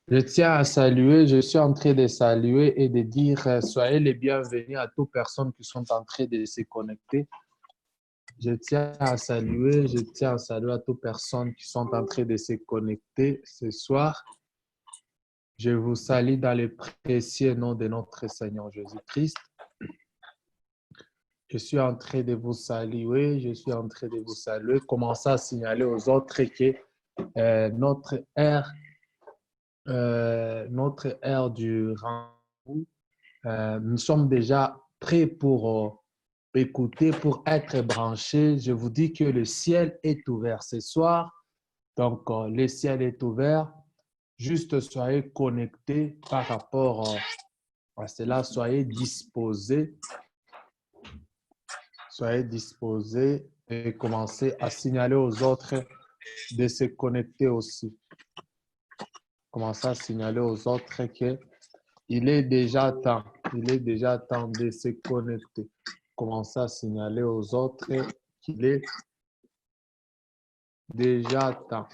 Je tiens à saluer, je suis en train de saluer et de dire soyez les bienvenus à toutes personnes qui sont en train de se connecter. Je tiens à saluer à toutes personnes qui sont en train de se connecter ce soir. Je vous salue dans le précieux nom de notre Seigneur Jésus-Christ. Je suis en train de vous saluer, Commencez à signaler aux autres que notre ère du rendez-vous, nous sommes déjà prêts pour écouter, pour être branchés. Je vous dis que le ciel est ouvert ce soir. Donc, le ciel est ouvert. Juste soyez connectés par rapport à cela. Soyez disposés et commencez à signaler aux autres de se connecter aussi. Commencez à signaler aux autres qu'il est déjà temps. Il est déjà temps de se connecter. Commencez à signaler aux autres qu'il est déjà temps.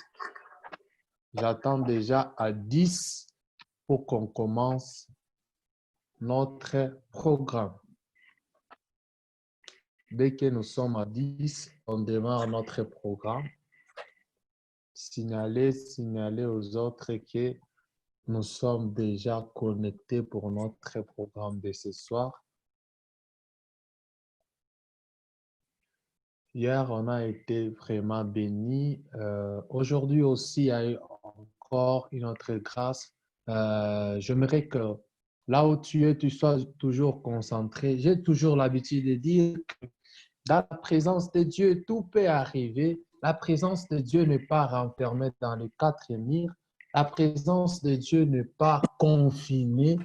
J'attends déjà à 10 pour qu'on commence notre programme. Dès que nous sommes à 10, on démarre notre programme. Signalez aux autres que nous sommes déjà connectés pour notre programme de ce soir. Hier, on a été vraiment bénis. Aujourd'hui aussi, il y a eu encore une autre grâce. J'aimerais que là où tu es, tu sois toujours concentré. J'ai toujours l'habitude de dire que dans la présence de Dieu, tout peut arriver. La présence de Dieu n'est pas renfermée dans les quatre murs. La présence de Dieu n'est pas confinée.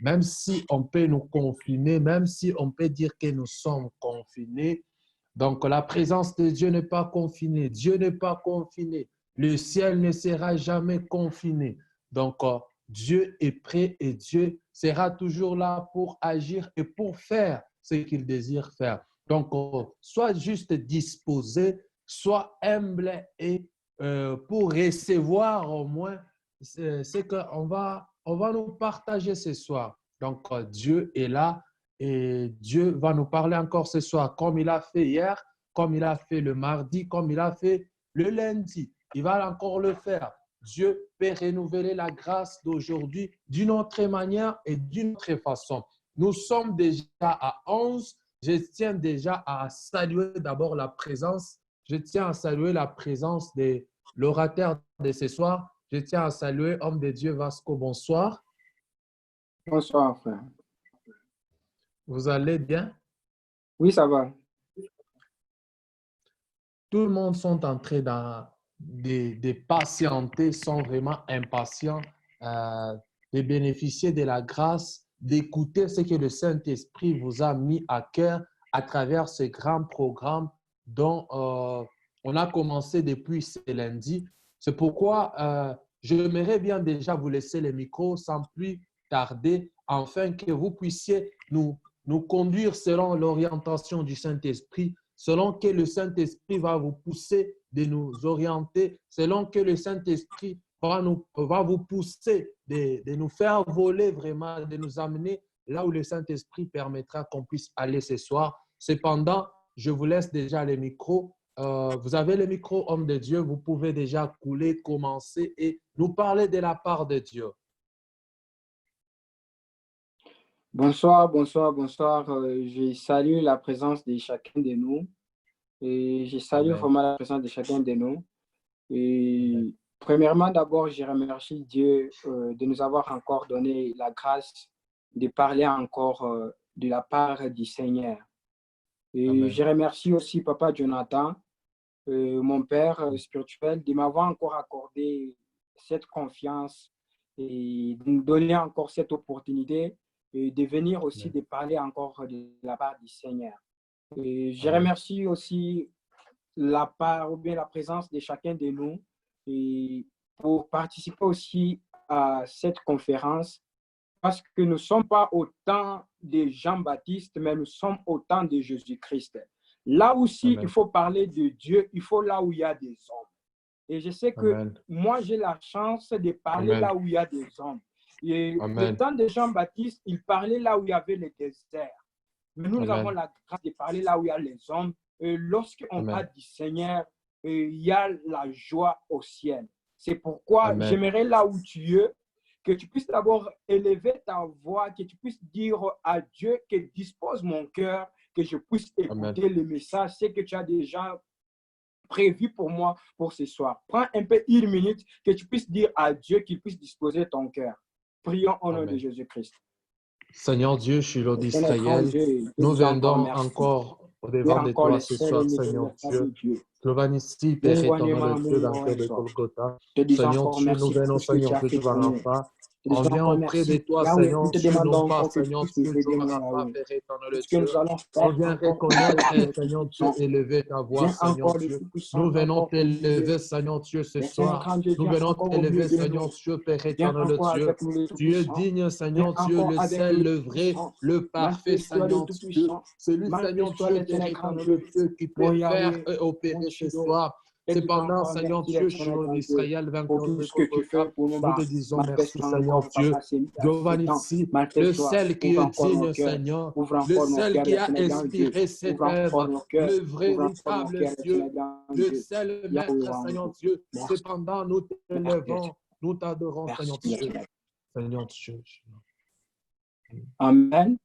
Même si on peut nous confiner, même si on peut dire que nous sommes confinés. Donc, la présence de Dieu n'est pas confinée. Dieu n'est pas confiné. Le ciel ne sera jamais confiné. Donc, Dieu est prêt et Dieu sera toujours là pour agir et pour faire ce qu'il désire faire. Donc, sois juste disposé, sois humble et pour recevoir au moins ce qu'on va nous partager ce soir. Donc, Dieu est là et Dieu va nous parler encore ce soir, comme il a fait hier, comme il a fait le mardi, comme il a fait le lundi. Il va encore le faire. Dieu peut renouveler la grâce d'aujourd'hui d'une autre manière et d'une autre façon. Nous sommes déjà à 11. Je tiens déjà à saluer d'abord la présence. Je tiens à saluer la présence de l'orateur de ce soir. Je tiens à saluer homme de Dieu Vasco. Bonsoir. Bonsoir, frère. Vous allez bien? Oui, ça va. Tout le monde sont en train de patienter, sont vraiment impatients de bénéficier de la grâce, d'écouter ce que le Saint-Esprit vous a mis à cœur à travers ce grand programme dont on a commencé depuis ce lundi. C'est pourquoi j'aimerais bien déjà vous laisser le micro sans plus tarder, afin que vous puissiez nous conduire selon l'orientation du Saint-Esprit, selon que le Saint-Esprit va vous pousser de nous orienter, selon que le Saint-Esprit va vous pousser de nous faire voler vraiment, de nous amener là où le Saint-Esprit permettra qu'on puisse aller ce soir. Cependant, je vous laisse déjà le micro. Vous avez le micro, homme de Dieu. Vous pouvez déjà couler, commencer et nous parler de la part de Dieu. Bonsoir, bonsoir, bonsoir. Je salue la présence de chacun de nous. Et je salue vraiment la présence de chacun de nous. Et premièrement, d'abord, je remercie Dieu de nous avoir encore donné la grâce de parler encore de la part du Seigneur. Et Amen. je remercie aussi Papa Jonathan, mon père spirituel, de m'avoir encore accordé cette confiance et de nous donner encore cette opportunité et de venir aussi de parler encore de la part du Seigneur. Et je remercie aussi la part ou bien la présence de chacun de nous et pour participer aussi à cette conférence parce que nous ne sommes pas au temps de Jean-Baptiste, mais nous sommes au temps de Jésus-Christ. Là aussi, il Amen. faut parler de Dieu, il faut là où il y a des hommes. Et je sais que Amen. moi, j'ai la chance de parler Amen. là où il y a des hommes. Et le Amen. temps de Jean-Baptiste, il parlait là où il y avait les déserts. Mais nous avons Amen. la grâce de parler là où il y a les hommes. Et lorsqu'on Amen. parle du Seigneur, il y a la joie au ciel. C'est pourquoi Amen. j'aimerais là où tu es, que tu puisses d'abord élever ta voix, que tu puisses dire à Dieu que dispose mon cœur, que je puisse Amen. écouter le message. C'est que tu as déjà prévu pour moi pour ce soir. Prends un peu une minute que tu puisses dire à Dieu qu'il puisse disposer ton cœur. Prions au nom de Amen. Jésus-Christ. Seigneur Dieu, Shiloh Seigneur grand d'Israël, Dieu, je nous dis encore venons merci. encore au Tu es devant de encore toi le ce seul et soir, unique Seigneur véritable Dieu. Dieu. Slovanisti, Père Mon éternel guanima, de Dieu, mon dans le nom cœur est de soi. Golgotha. Je te dis Seigneur encore Dieu, nous merci pour venons, tout ce que tu Seigneur as Dieu, fait devant pour nous. l'enfant. Je te On dis vient encore auprès de merci. toi, Yahweh, nous Seigneur te Dieu, non demandons pas, encore que tu Seigneur puisses nous Dieu, aider, Jehovah mon Rapha, Yahweh. Père éternel Tout de ce que Dieu. nous allons On faire vient encore au nom reconnaître, de Dieu Seigneur Dieu, Tout-Puissant. élever ta voix, Viens Seigneur encore le Dieu. Tout-Puissant, Nous viens venons encore au milieu. t'élever, Seigneur Dieu, ce Mais Seigneur soir. grand Dieu, Nous viens venons encore au milieu t'élever, de nous. Seigneur Dieu, Père Viens éternel de encore Dieu. avec nous le Tu es Tout-Puissant. digne, Viens Seigneur Dieu, encore le avec seul, le le vrai, Tout-Puissant. le parfait, Manifeste-toi le Seigneur Dieu. Tout-Puissant. Celui, Seigneur Manifeste-toi Dieu, Père l'éternel grand éternel de Dieu. Dieu, qui Mon peut faire Yahweh, et mon opérer ce Shido. soir. Je te dis Cependant, encore Seigneur merci Dieu, l'éternel Shiloh grand Dieu d'Israël, pour vainqueur tout de ce que tu fais Golgotha, pour nous. nous te disons merci, Manifeste-toi Seigneur encore, Dieu. papa, ce Giovanni temps. ici, le Manifeste-toi. seul qui Ouvre est encore nos digne, cœurs. Seigneur, Ouvre le encore nos seul cœurs, qui a l'éternel grand Dieu. inspiré cette Ouvre encore œuvre, nos cœurs. le Ouvre encore nos véritable cœurs, Dieu, l'éternel grand le Dieu. seul Yahweh, Maître, Seigneur Dieu. merci. Cependant, nous Merci. t'élevons, nous t'adorons, Seigneur Merci, Dieu. l'éternel. Seigneur Dieu. Amen.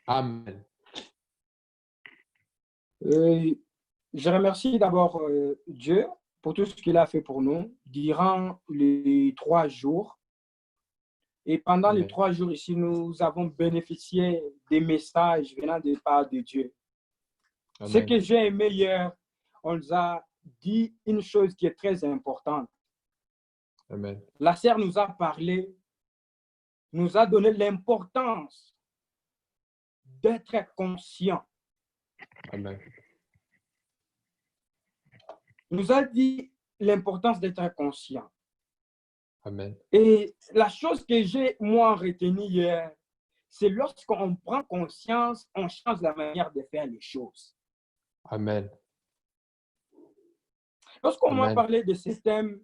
Amen. Je remercie d'abord Dieu pour tout ce qu'il a fait pour nous durant les 3 jours. Et pendant les Amen. 3 jours ici, nous avons bénéficié des messages venant de part de Dieu. Amen. Ce que j'ai aimé hier, on nous a dit une chose qui est très importante. Amen. La sœur nous a parlé, nous a donné l'importance d'être conscient. Amen. Nous a dit l'importance d'être conscient. Amen. Et la chose que j'ai, moi, retenue hier, c'est lorsqu'on prend conscience, on change la manière de faire les choses. Amen. Lorsqu'on m'a Amen. parlé de ce thème,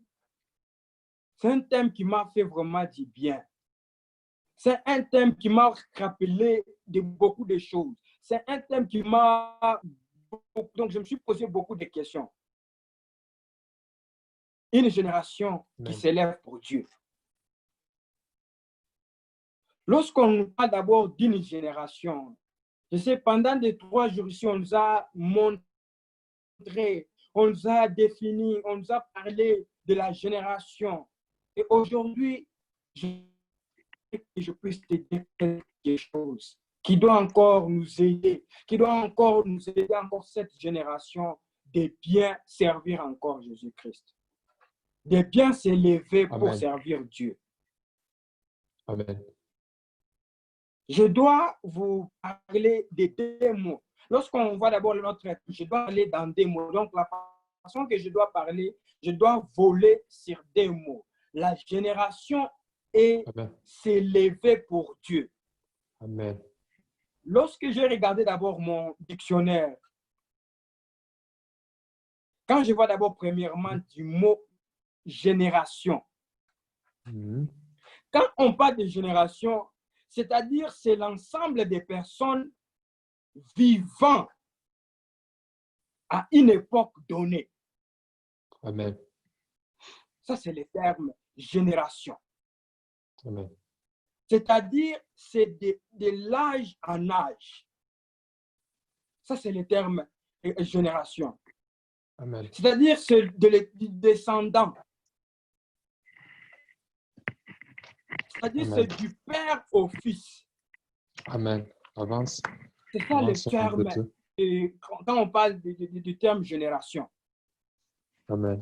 c'est un thème qui m'a fait vraiment du bien. C'est un thème qui m'a rappelé de beaucoup de choses. C'est un thème qui m'a... Donc, je me suis posé beaucoup de questions. Une génération qui Amen. s'élève pour Dieu. Lorsqu'on parle d'abord d'une génération, je sais, pendant les 3 jours ici, on nous a montré, on nous a défini, on nous a parlé de la génération. Et aujourd'hui, je puisse te dire quelque chose qui doit encore nous aider, qui doit encore nous aider, encore cette génération, de bien servir encore Jésus-Christ, de bien s'élever pour Amen. servir Dieu. Amen. Je dois vous parler de 2 mots. Lorsqu'on voit d'abord notre thème, je dois parler dans 2 mots. Donc, la façon que je dois parler, je dois voler sur 2 mots. La génération est s'élever pour Dieu. Amen. Lorsque j'ai regardé d'abord mon dictionnaire, quand je vois d'abord premièrement du mot génération, quand on parle de génération, c'est-à-dire c'est l'ensemble des personnes vivant à une époque donnée. Amen. Ça, c'est le terme génération. Amen. C'est-à-dire, c'est de l'âge en âge. Ça, c'est le terme génération. Amen. C'est-à-dire, c'est du descendant. C'est-à-dire, c'est du père au fils. Amen. Avance. C'est ça le terme. Et quand on parle du terme génération. Amen.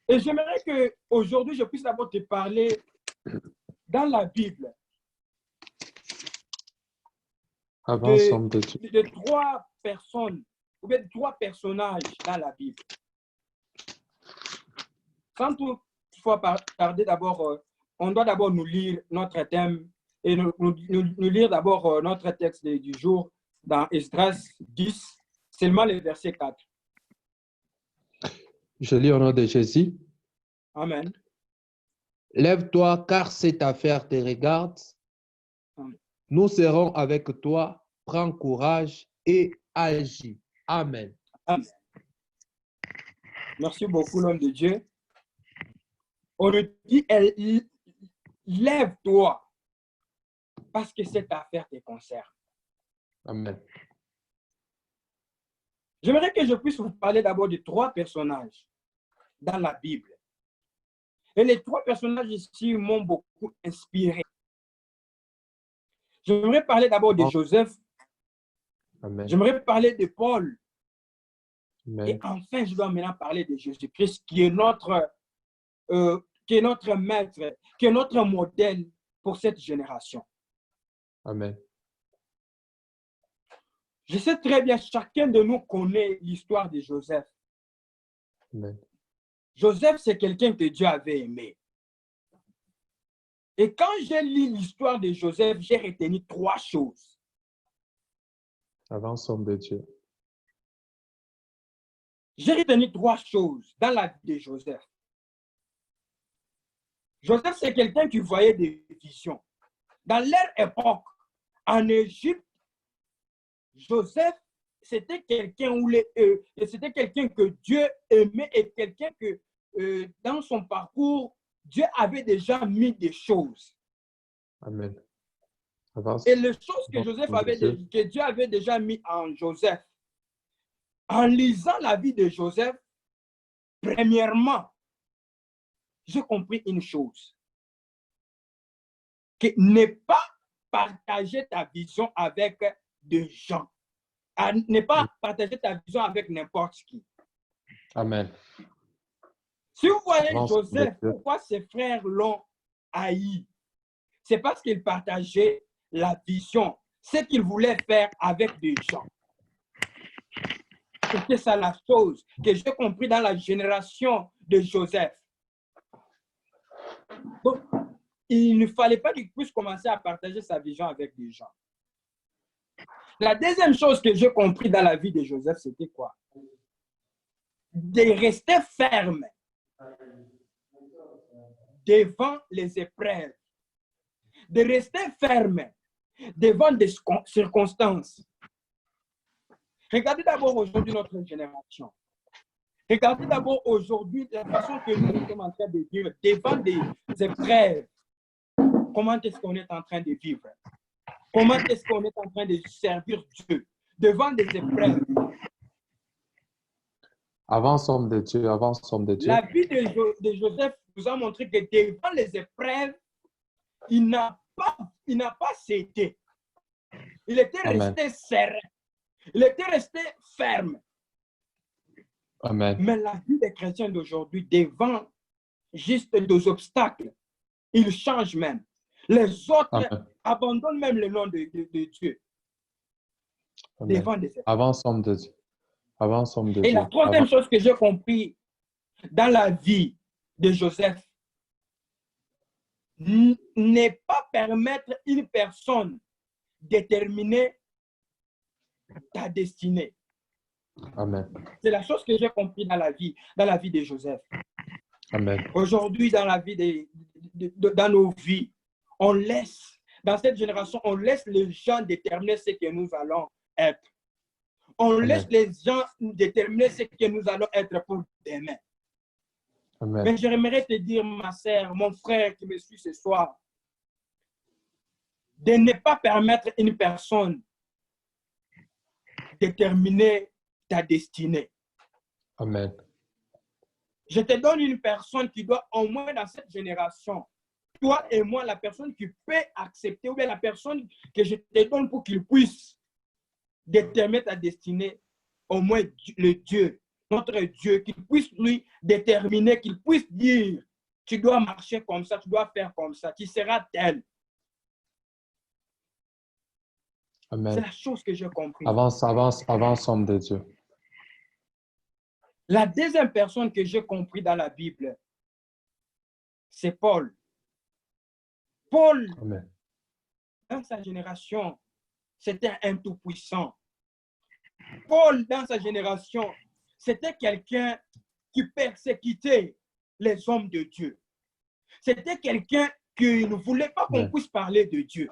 Et j'aimerais qu'aujourd'hui, je puisse d'abord te parler dans la Bible de 3 personnes, ou bien de 3 personnages dans la Bible. Sans toutefois tarder d'abord, on doit d'abord nous lire notre thème et nous lire d'abord notre texte du jour dans Esdras 10, seulement le verset 4. Je lis au nom de Jésus. Amen. Lève-toi, car cette affaire te regarde. Amen. Nous serons avec toi. Prends courage et agis. Amen. Amen. Merci beaucoup, l'homme de Dieu. On nous dit, lève-toi, parce que cette affaire te concerne. Amen. J'aimerais que je puisse vous parler d'abord de 3 personnages dans la Bible. Et les 3 personnages ici m'ont beaucoup inspiré. J'aimerais parler d'abord de Joseph. Amen. J'aimerais parler de Paul. Amen. Et enfin, je dois maintenant parler de Jésus-Christ, qui est notre maître, qui est notre modèle pour cette génération. Amen. Je sais très bien, chacun de nous connaît l'histoire de Joseph. Amen. Joseph, c'est quelqu'un que Dieu avait aimé. Et quand j'ai lu l'histoire de Joseph, j'ai retenu 3 choses. Avance, homme de Dieu. J'ai retenu 3 choses dans la vie de Joseph. Joseph, c'est quelqu'un qui voyait des visions. Dans leur époque, en Égypte, Joseph, c'était quelqu'un c'était quelqu'un que Dieu aimait et quelqu'un que dans son parcours, Dieu avait déjà mis des choses. Amen. Avance. Et les choses que Dieu avait déjà mis en Joseph, en lisant la vie de Joseph, premièrement, j'ai compris une chose, que ne pas partager ta vision avec des gens, ne pas partager ta vision avec n'importe qui. Amen. Si vous voyez Avance, Joseph, pourquoi ses frères l'ont haï? C'est parce qu'il partageait la vision, ce qu'il voulait faire avec des gens. C'était ça la chose que j'ai compris dans la génération de Joseph. Donc, il ne fallait pas qu'il puisse commencer à partager sa vision avec des gens. La deuxième chose que j'ai compris dans la vie de Joseph, c'était quoi? De rester ferme devant les épreuves, de rester ferme devant des circonstances. Regardez d'abord aujourd'hui notre génération. Regardez d'abord aujourd'hui la façon que nous sommes en train de vivre devant des épreuves. Comment est-ce qu'on est en train de vivre? Comment est-ce qu'on est en train de servir Dieu devant des épreuves? Avance, homme de Dieu. Avance, homme de Dieu. La vie de Joseph nous a montré que devant les épreuves, il n'a pas cédé. Il était resté serein. Il était resté ferme. Amen. Mais la vie des chrétiens d'aujourd'hui, devant juste des obstacles, ils changent même. Les autres abandonnent même le nom de Dieu. Amen. Devant des épreuves. Avance, homme de Dieu. Avance, homme de Dieu. Et la troisième chose que j'ai compris dans la vie de Joseph, ne pas permettre une personne déterminer ta destinée. Amen. C'est la chose que j'ai compris dans la vie de Joseph. Amen. Aujourd'hui, dans la vie dans nos vies, dans cette génération, on laisse les gens déterminer ce que nous allons être. On laisse les gens déterminer ce que nous allons être pour demain. Amen. Mais j'aimerais te dire, ma sœur, mon frère qui me suit ce soir, de ne pas permettre une personne déterminer ta destinée. Amen. Je te donne une personne qui doit, au moins dans cette génération, toi et moi, la personne qui peut accepter, ou bien la personne que je te donne pour qu'il puisse déterminer ta destinée, au moins le Dieu, notre Dieu, qu'il puisse lui déterminer, qu'il puisse dire, tu dois marcher comme ça, tu dois faire comme ça, tu seras tel. Amen. C'est la chose que j'ai compris. Avance, avance, avance, homme de Dieu. La deuxième personne que j'ai compris dans la Bible, c'est Paul. Paul, Amen. dans sa génération, c'était un tout-puissant. Paul, dans sa génération, c'était quelqu'un qui persécutait les hommes de Dieu. C'était quelqu'un qui ne voulait pas qu'on puisse parler de Dieu.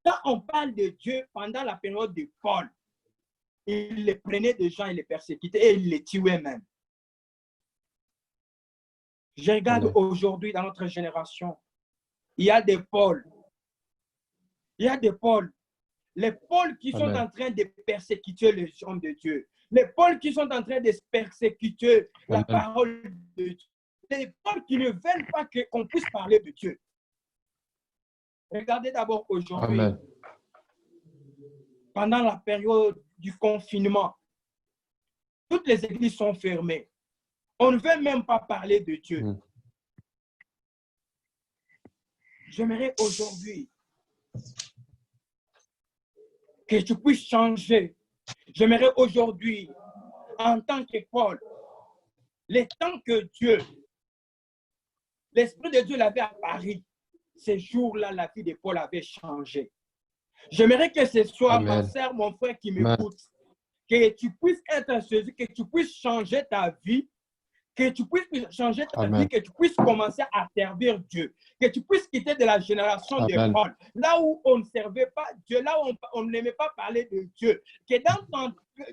Quand on parle de Dieu pendant la période de Paul, il les prenait des gens, il les persécutait et il les tuait même. Je regarde aujourd'hui dans notre génération, il y a des Pauls. Il y a des Pauls. Les Pauls qui sont en train de persécuter les hommes de Dieu. Les Pauls qui sont en train de persécuter la parole de Dieu. Les Pauls qui ne veulent pas qu'on puisse parler de Dieu. Regardez d'abord aujourd'hui, pendant la période du confinement, toutes les églises sont fermées. On ne veut même pas parler de Dieu. J'aimerais aujourd'hui que tu puisses changer. J'aimerais aujourd'hui, en tant que Paul, le temps que Dieu, l'Esprit de Dieu l'avait à Paris, ces jours-là, la vie de Paul avait changé. J'aimerais que ce soit ma sœur, mon frère qui m'écoute, que tu puisses être saisi, que tu puisses changer ta vie, que tu puisses changer ta vie, que tu puisses commencer à servir Dieu, que tu puisses quitter de la génération de Paul, là où on ne servait pas Dieu, là où on n'aimait pas parler de Dieu, que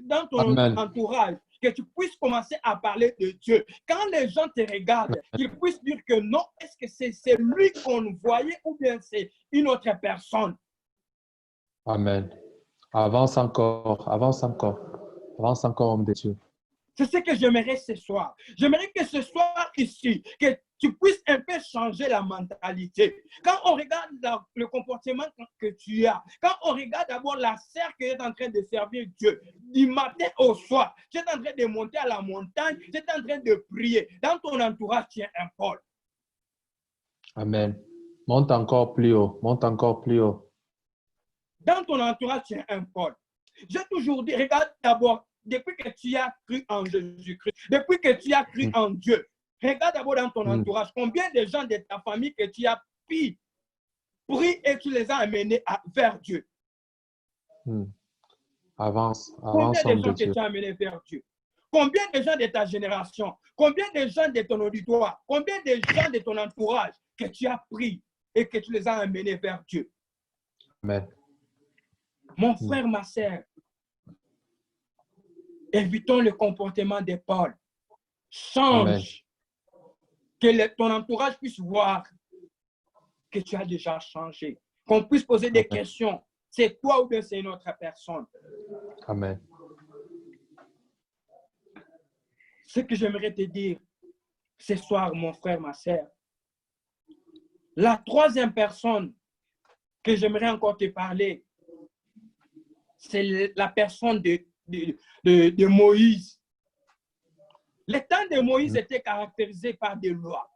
dans ton entourage, que tu puisses commencer à parler de Dieu. Quand les gens te regardent, qu'ils puissent dire que non, est-ce que c'est lui qu'on voyait ou bien c'est une autre personne? Amen. Avance encore, avance encore, avance encore, homme de Dieu. C'est ce que j'aimerais ce soir. J'aimerais que ce soir ici, que tu puisses un peu changer la mentalité. Quand on regarde le comportement que tu as, quand on regarde d'abord la sœur qui est en train de servir Dieu, du matin au soir, tu es en train de monter à la montagne, tu es en train de prier. Dans ton entourage, tu es un Paul. Amen. Monte encore plus haut, monte encore plus haut. Dans ton entourage, tu es un Paul. J'ai toujours dit, regarde d'abord, depuis que tu as cru en Jésus-Christ, depuis que tu as cru en Dieu, regarde d'abord dans ton entourage, combien de gens de ta famille que tu as pris et tu les as amenés vers Dieu. Avance, avance. Combien de gens que tu as amenés vers Dieu? Combien de gens de ta génération? Combien de gens de ton auditoire? Combien de gens de ton entourage que tu as pris et que tu les as amenés vers Dieu? Amen. Mon frère, ma sœur, évitons le comportement de Paul. Change. Amen. Que ton entourage puisse voir que tu as déjà changé. Qu'on puisse poser des questions. C'est toi ou bien c'est une autre personne? Amen. Ce que j'aimerais te dire ce soir, mon frère, ma sœur, la troisième personne que j'aimerais encore te parler, c'est la personne de Moïse. Le temps de Moïse était caractérisé par des lois.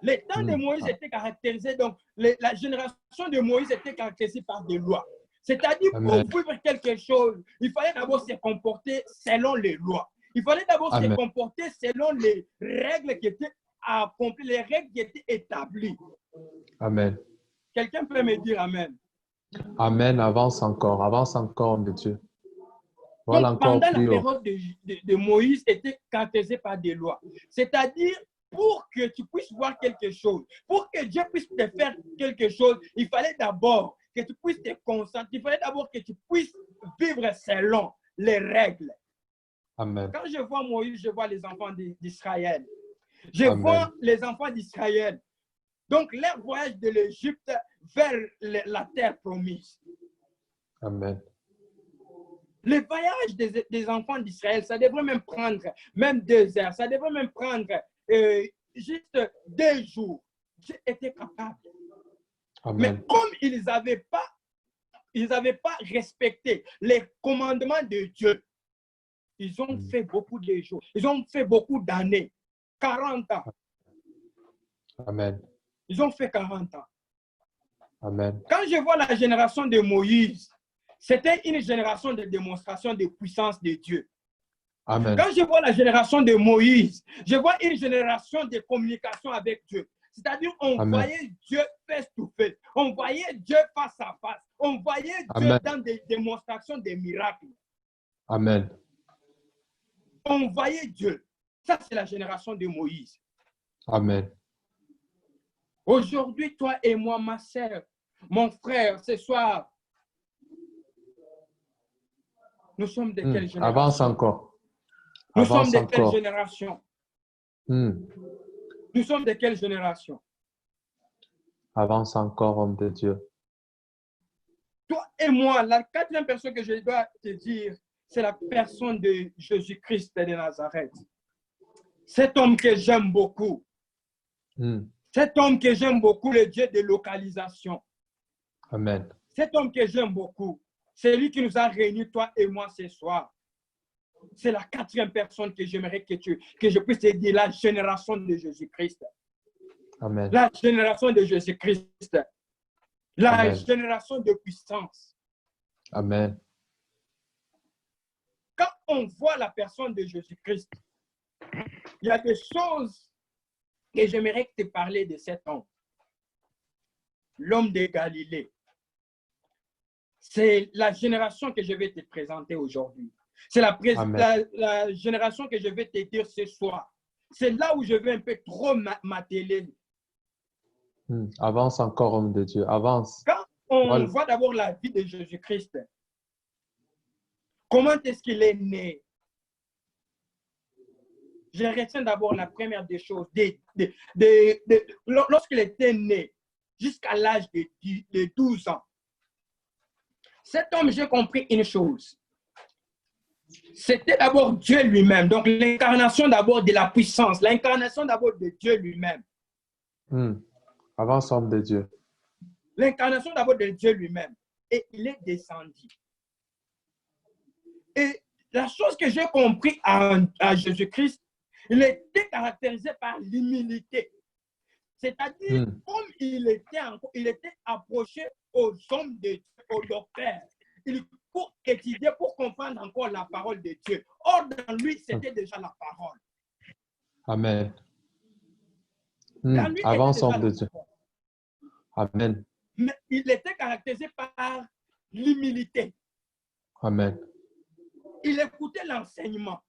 Le temps de Moïse était caractérisé, donc la génération de Moïse était caractérisée par des lois. C'est-à-dire, pour vivre quelque chose, il fallait d'abord se comporter selon les lois. Il fallait d'abord se comporter selon les règles qui étaient accomplies, les règles qui étaient établies. Amen. Quelqu'un peut me dire Amen. Amen. Avance encore, de Dieu. Voilà. Donc, pendant la période de Moïse, était caractérisée par des lois. C'est-à-dire, pour que tu puisses voir quelque chose, pour que Dieu puisse te faire quelque chose, il fallait d'abord que tu puisses te concentrer, il fallait d'abord que tu puisses vivre selon les règles. Amen. Quand je vois Moïse, je vois les enfants d'Israël. Je vois les enfants d'Israël. Donc, leur voyage de l'Égypte vers la terre promise. Amen. Le voyage des enfants d'Israël, ça devrait même prendre même 2 heures. Ça devrait même prendre juste 2 jours. J'ai été capable. Amen. Mais comme ils n'avaient pas respecté les commandements de Dieu, ils ont fait beaucoup de jours. Ils ont fait beaucoup d'années. 40 ans. Amen. Ils ont fait 40 ans. Amen. Quand je vois la génération de Moïse, c'était une génération de démonstration de puissance de Dieu. Amen. Quand je vois la génération de Moïse, je vois une génération de communication avec Dieu. C'est-à-dire, on Amen. voyait Dieu face to face. On voyait Dieu face à face. On voyait Dieu Amen. dans des démonstrations des miracles. Amen. On voyait Dieu. Ça, c'est la génération de Moïse. Amen. Aujourd'hui, toi et moi, ma sœur, mon frère, ce soir, nous sommes de quelle génération? Avance encore. Nous sommes Avance de quelle encore. génération? Hmm. Nous sommes de quelle génération? Avance encore, homme de Dieu. Toi et moi, la quatrième personne que je dois te dire, c'est la personne de Jésus-Christ de Nazareth. Cet homme que j'aime beaucoup. Cet homme que j'aime beaucoup, le Dieu de localisation. Amen. Cet homme que j'aime beaucoup, c'est lui qui nous a réunis, toi et moi, ce soir. C'est la quatrième personne que j'aimerais que je puisse te dire, la génération de Jésus-Christ. Amen. La génération de Jésus-Christ. La Amen. génération de puissance. Amen. Quand on voit la personne de Jésus-Christ, il y a des choses que j'aimerais te parler de cet homme. L'homme de Galilée. C'est la génération que je vais te présenter aujourd'hui. C'est la génération que je vais te dire ce soir. C'est là où je vais un peu trop m'atteler. Avance encore, homme de Dieu. Avance. Quand on voit d'abord la vie de Jésus-Christ, comment est-ce qu'il est né? Je retiens d'abord la première des choses. Lorsqu'il était né, jusqu'à l'âge de 12 ans, cet homme, j'ai compris une chose. C'était d'abord Dieu lui-même. Donc, l'incarnation d'abord de la puissance. L'incarnation d'abord de Dieu lui-même. Avance, homme de Dieu. L'incarnation d'abord de Dieu lui-même. Et il est descendu. Et la chose que j'ai compris à Jésus-Christ, il était caractérisé par l'humilité. C'est-à-dire, comme il était approché aux hommes de Dieu, aux docteurs, pour étudier, pour comprendre encore la parole de Dieu. Or, dans lui, c'était déjà la parole. Amen. Dans lui, Avance, homme de Dieu. Amen. Mais il était caractérisé par l'humilité. Amen. Il écoutait l'enseignement.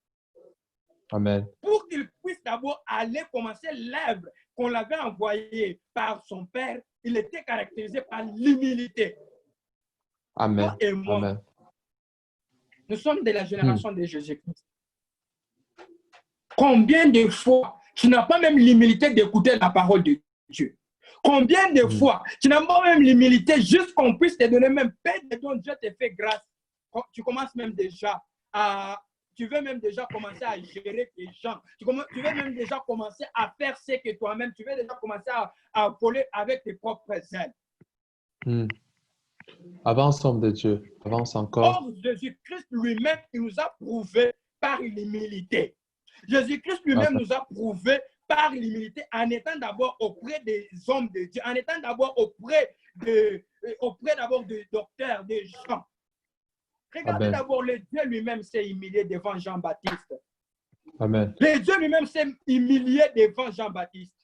Amen. Pour qu'il puisse d'abord aller commencer l'œuvre qu'on l'avait envoyée par son père, il était caractérisé par l'humilité. Amen. Toi et moi, Amen. nous sommes de la génération de Jésus-Christ. Combien de fois tu n'as pas même l'humilité d'écouter la parole de Dieu? Combien de fois tu n'as pas même l'humilité juste qu'on puisse te donner même paix de ton Dieu te fait grâce. Tu commences même déjà tu veux même déjà commencer à gérer tes gens. Tu veux même déjà commencer à faire ce que toi-même, tu veux déjà commencer à voler avec tes propres ailes. Avance, homme de Dieu. Avance encore. Or, Jésus-Christ lui-même, il nous a prouvé par l'humilité. Jésus-Christ lui-même nous a prouvé par l'humilité en étant d'abord auprès des hommes de Dieu, en étant d'abord auprès d'abord des docteurs, des gens. Regardez d'abord, le Dieu lui-même s'est humilié devant Jean-Baptiste. Amen. Le Dieu lui-même s'est humilié devant Jean-Baptiste.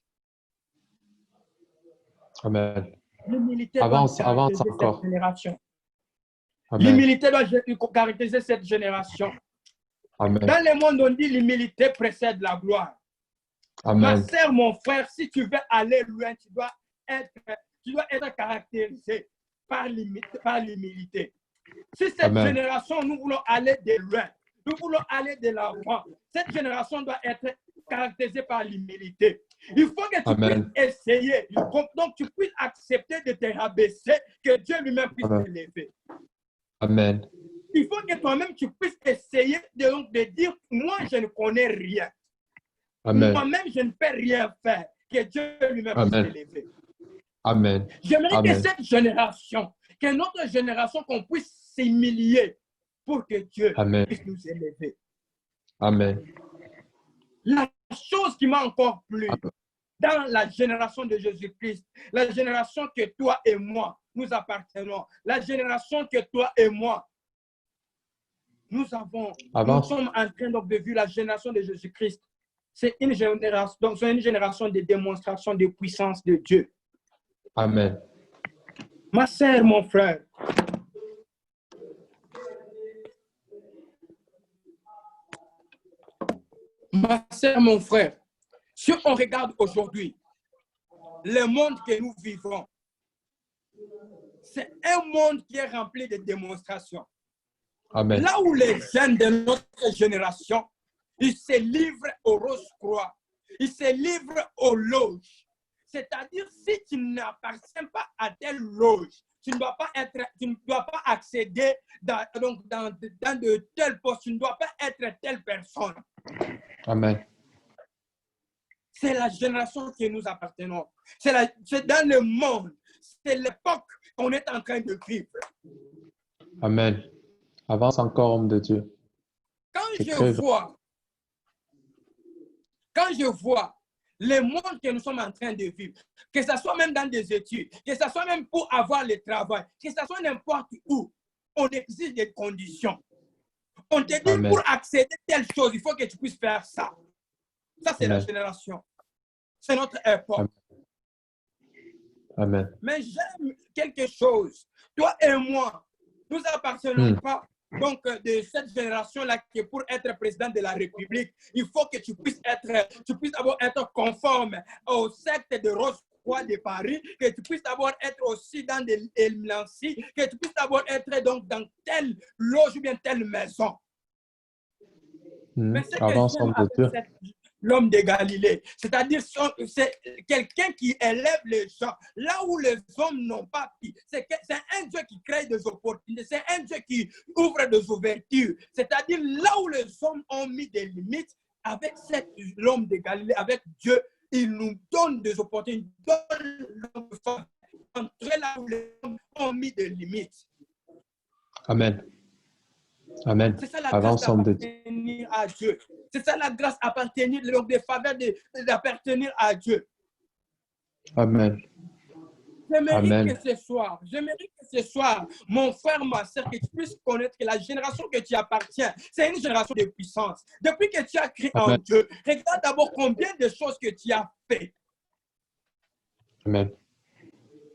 Amen. L'humilité avance doit caractériser encore. cette génération. Amen. L'humilité doit caractériser cette génération. Amen. Dans le monde, on dit l'humilité précède la gloire. Amen. Ma sœur, mon frère, si tu veux aller loin, tu dois être caractérisé par l'humilité. Si cette génération, nous voulons aller de loin, nous voulons aller de l'avant, cette génération doit être caractérisée par l'humilité. Il faut que tu puisses essayer, donc tu puisses accepter de te rabaisser, que Dieu lui-même puisse t'élever. Amen. Il faut que toi-même tu puisses essayer de dire, moi je ne connais rien. Moi-même je ne peux rien faire, que Dieu lui-même puisse t'élever. Amen. J'aimerais que cette génération, que notre génération, qu'on puisse s'humilier pour que Dieu puisse nous élever. Amen. La chose qui m'a encore plu dans la génération de Jésus-Christ, la génération que toi et moi, nous appartenons, la génération que toi et moi, nous sommes en train donc de vivre la génération de Jésus-Christ. c'est une génération, donc c'est une génération de démonstration de puissance de Dieu. Amen. Ma sœur, mon frère, ma sœur, mon frère, si on regarde aujourd'hui le monde que nous vivons, c'est un monde qui est rempli de démonstrations. Amen. Là où les jeunes de notre génération, ils se livrent aux rose-croix, ils se livrent aux loges. C'est-à-dire, si tu n'appartiens pas à telle loge, tu ne dois pas accéder dans de tels postes, tu ne dois pas être telle personne. Amen. C'est la génération que nous appartenons. C'est dans le monde. C'est l'époque qu'on est en train de vivre. Amen. Avance encore, homme de Dieu. Quand je vois le monde que nous sommes en train de vivre, que ce soit même dans des études, que ce soit même pour avoir le travail, que ce soit n'importe où, on exige des conditions. On te dit Amen. pour accéder à telle chose, il faut que tu puisses faire ça. Ça, c'est la Amen. génération. C'est notre époque. Amen. Mais j'aime quelque chose. Toi et moi, nous appartenons pas donc de cette génération-là qui est pour être président de la République. Il faut que tu puisses d'abord être conforme au secte de Rose-Croix de Paris, que tu puisses d'abord être aussi dans des Nancy, que tu puisses d'abord être donc dans telle loge ou bien telle maison. Mais c'est que j'aime avec l'homme de Galilée, c'est-à-dire c'est quelqu'un qui élève les gens là où les hommes n'ont pas pu. C'est un Dieu qui crée des opportunités, c'est un Dieu qui ouvre des ouvertures, c'est-à-dire là où les hommes ont mis des limites, avec l'homme de Galilée, avec Dieu, il nous donne des opportunités, il donne entrer là où les hommes ont mis des limites. Amen. Amen. C'est ça la grâce d'appartenir à Dieu. C'est ça la grâce d'appartenir, donc des faveurs d'appartenir à Dieu. Amen. J'aimerais que ce soir, mon frère, ma soeur, que tu puisses connaître que la génération que tu appartiens, c'est une génération de puissance. Depuis que tu as cru en Dieu, regarde d'abord combien de choses que tu as fait. Amen.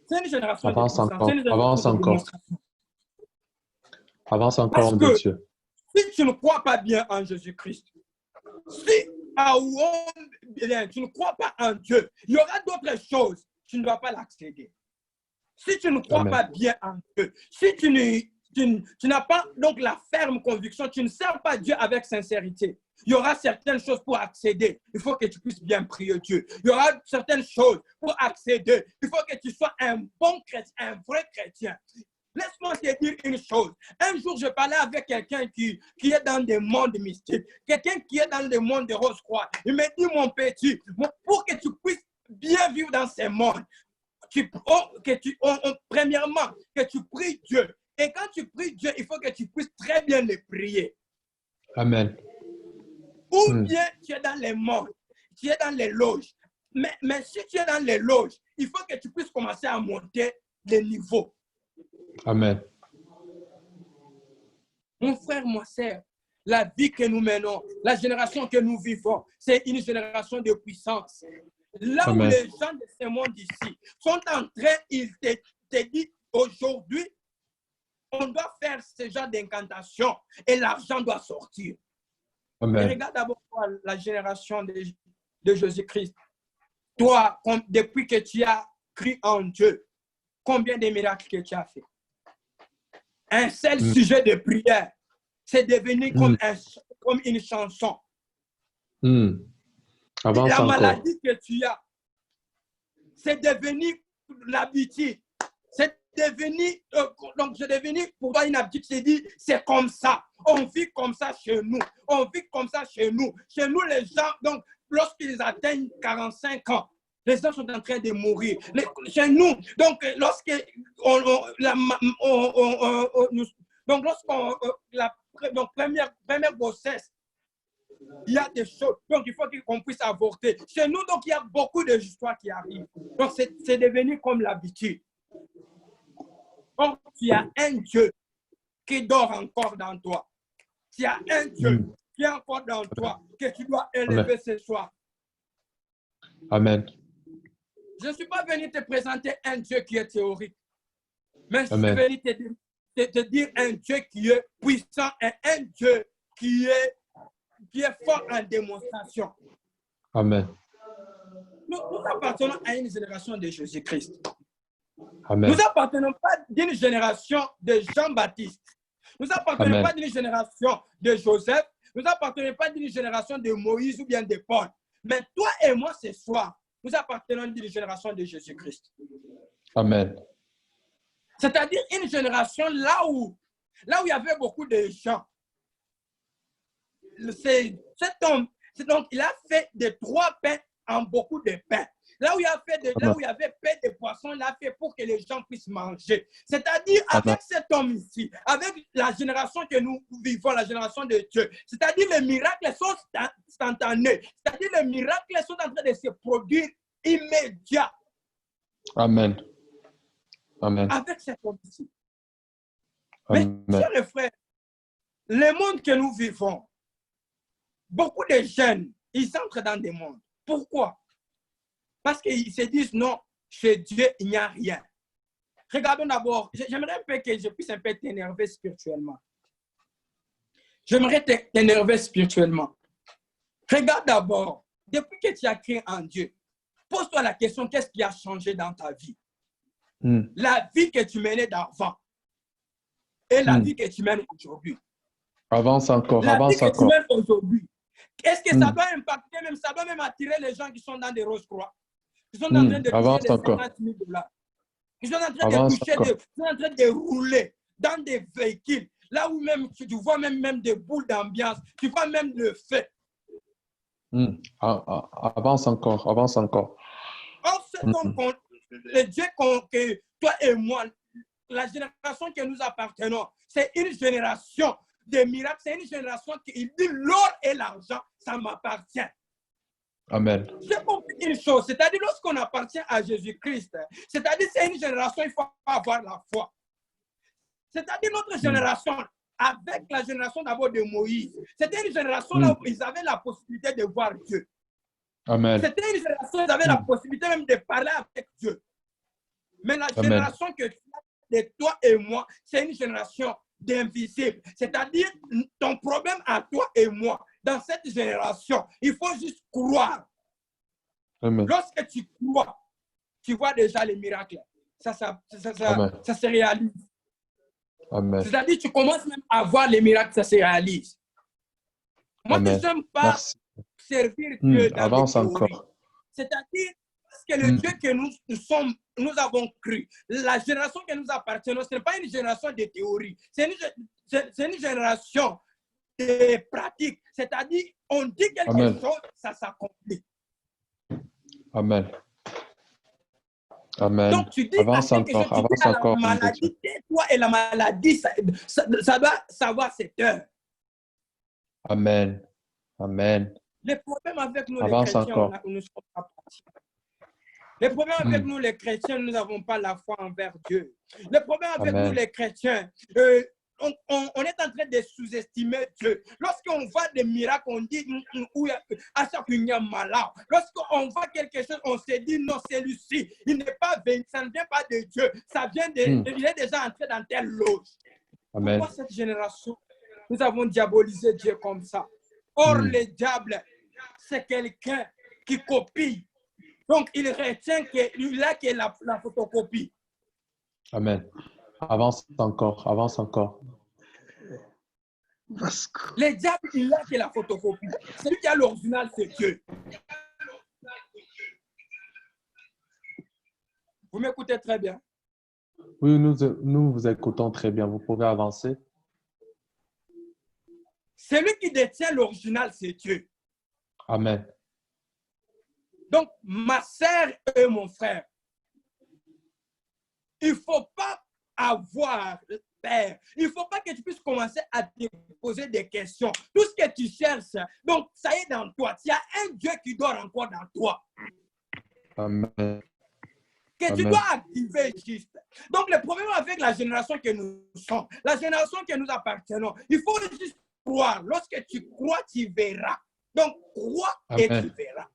C'est une génération de puissance. Avance encore. Avance encore, de Dieu. Si tu ne crois pas bien en Jésus-Christ, si tu ne crois pas en Dieu, il y aura d'autres choses, tu ne dois pas l'accéder. Si tu ne crois pas bien en Dieu, si tu n'as pas donc la ferme conviction, tu ne sers pas Dieu avec sincérité, il y aura certaines choses pour accéder. Il faut que tu puisses bien prier Dieu. Il y aura certaines choses pour accéder. Il faut que tu sois un bon chrétien, un vrai chrétien. Laisse-moi te dire une chose. Un jour, je parlais avec quelqu'un qui est dans des mondes mystiques, quelqu'un qui est dans le monde de Rose-Croix. Il me dit, mon petit, pour que tu puisses bien vivre dans ces mondes, premièrement, que tu pries Dieu. Et quand tu pries Dieu, il faut que tu puisses très bien le prier. Amen. Ou bien tu es dans les mondes, tu es dans les loges. Mais si tu es dans les loges, il faut que tu puisses commencer à monter les niveaux. Amen. Mon frère, ma soeur, la vie que nous menons, la génération que nous vivons, c'est une génération de puissance. Là où les gens de ce monde ici sont en train, ils te disent aujourd'hui, on doit faire ce genre d'incantation et l'argent doit sortir. Amen. Et regarde d'abord la génération de Jésus-Christ. Toi, depuis que tu as cru en Dieu, combien de miracles que tu as fait? Un seul sujet de prière, c'est devenu comme une chanson. La maladie que tu as, c'est devenu l'habitude. C'est devenu, pour toi une habitude. Tu te dis, c'est comme ça. On vit comme ça chez nous. On vit comme ça chez nous. Chez nous, les gens, donc, lorsqu'ils atteignent 45 ans, les gens sont en train de mourir. Chez nous, donc, la première grossesse, il y a des choses. Donc, il faut qu'on puisse avorter. Chez nous, donc, il y a beaucoup d'histoires qui arrivent. Donc, c'est devenu comme l'habitude. Donc, tu as un Dieu qui dort encore dans toi. Tu as un Dieu qui est encore dans toi, que tu dois Amen. élever ce soir. Amen. Je ne suis pas venu te présenter un Dieu qui est théorique, mais je suis Amen. venu te dire un Dieu qui est puissant et un Dieu qui est fort en démonstration. Amen. Nous appartenons à une génération de Jésus-Christ. Amen. Nous n'appartenons pas d'une génération de Jean-Baptiste. Nous n'appartenons Amen. pas d'une génération de Joseph. Nous n'appartenons pas d'une génération de Moïse ou bien de Paul. Mais toi et moi, ce soir, nous appartenons d'une génération de Jésus-Christ. Amen. C'est-à-dire une génération là où il y avait beaucoup de gens. Cet homme, donc, il a fait de 3 pains en beaucoup de pains. Là où il y avait pain de poisson, il a fait pour que les gens puissent manger. C'est-à-dire avec cet homme ici, avec la génération que nous vivons, la génération de Dieu, c'est-à-dire les miracles sont instantanés. C'est-à-dire les miracles sont en train de se produire immédiat. Amen. Amen. Avec cet homme ici. Amen. Mais chers frères, le monde que nous vivons, beaucoup de jeunes, ils entrent dans des mondes. Pourquoi? Parce qu'ils se disent non, chez Dieu, il n'y a rien. Regardons d'abord, j'aimerais un peu que je puisse un peu t'énerver spirituellement. J'aimerais t'énerver spirituellement. Regarde d'abord, depuis que tu as cru en Dieu, pose-toi la question, qu'est-ce qui a changé dans ta vie? La vie que tu menais d'avant et la vie que tu mènes aujourd'hui. Avance encore, la avance vie que encore. tu mènes aujourd'hui. Est-ce que ça doit impacter, même ça doit même attirer les gens qui sont dans des Rose-Croix, qui sont en train de toucher les 50 000 $, qui sont en train de toucher, qui sont en train de rouler dans des véhicules, là où même tu vois même des boules d'ambiance, tu vois même le feu. Avance encore, avance encore. Or, c'est donc le Dieu que toi et moi, la génération que nous appartenons, c'est une génération de miracles, c'est une génération qui dit l'or et l'argent, ça m'appartient. Amen. J'ai compris une chose, c'est-à-dire lorsqu'on appartient à Jésus-Christ, c'est-à-dire c'est une génération, il faut avoir la foi. C'est-à-dire notre génération, avec la génération d'abord de Moïse, c'était une génération là où ils avaient la possibilité de voir Dieu. Amen. C'était une génération où ils avaient la possibilité même de parler avec Dieu. Mais la génération que tu as de toi et moi, c'est une génération d'invisibles. C'est-à-dire, ton problème à toi et moi, dans cette génération, il faut juste croire. Amen. Lorsque tu crois, tu vois déjà les miracles. Ça se réalise. C'est-à-dire, tu commences même à voir les miracles, ça se réalise. Moi, je n'aime pas servir Dieu dans avance les théories. encore. C'est-à-dire, parce que le Dieu que nous avons cru, la génération que nous appartenons, ce n'est pas une génération de théorie, c'est une génération de pratique. C'est-à-dire, on dit quelque chose, ça s'accomplit. Amen. Amen. Donc, tu dis avance à quelque chose, tu dis à la maladie, tais-toi et la maladie, ça doit savoir cette heure. Amen. Amen. Le problème avec nous, avance les chrétiens, encore. nous ne sommes pas partis. Le problème avec nous, les chrétiens, nous n'avons pas la foi envers Dieu. Le problème avec nous, les chrétiens, on est en train de sous-estimer Dieu. Lorsqu'on voit des miracles, on dit à chaque malade. Lorsqu'on voit quelque chose, on se dit non, celui-ci, il n'est pas vaincu, ça ne vient pas de Dieu. Ça vient il est déjà entré dans telle loge. Amen. Pourquoi cette génération, nous avons diabolisé Dieu comme ça? Or, le diable, c'est quelqu'un qui copie. Donc, il retient qu'il a que la photocopie. Amen. Avance encore, avance encore. Le diable, il a que la photocopie. Celui qui a l'original, c'est Dieu. Vous m'écoutez très bien? Oui, nous vous écoutons très bien. Vous pouvez avancer. Celui qui détient l'original, c'est Dieu. Amen. Donc, ma sœur et mon frère, il ne faut pas avoir peur. Il ne faut pas que tu puisses commencer à te poser des questions. Tout ce que tu cherches, donc ça y est dans toi. Il y a un Dieu qui dort encore dans toi. Amen. Que tu dois activer juste. Donc, le problème avec la génération que nous sommes, la génération que nous appartenons, il faut juste croire. Lorsque tu crois, tu verras. Donc, crois et tu Amen. verras.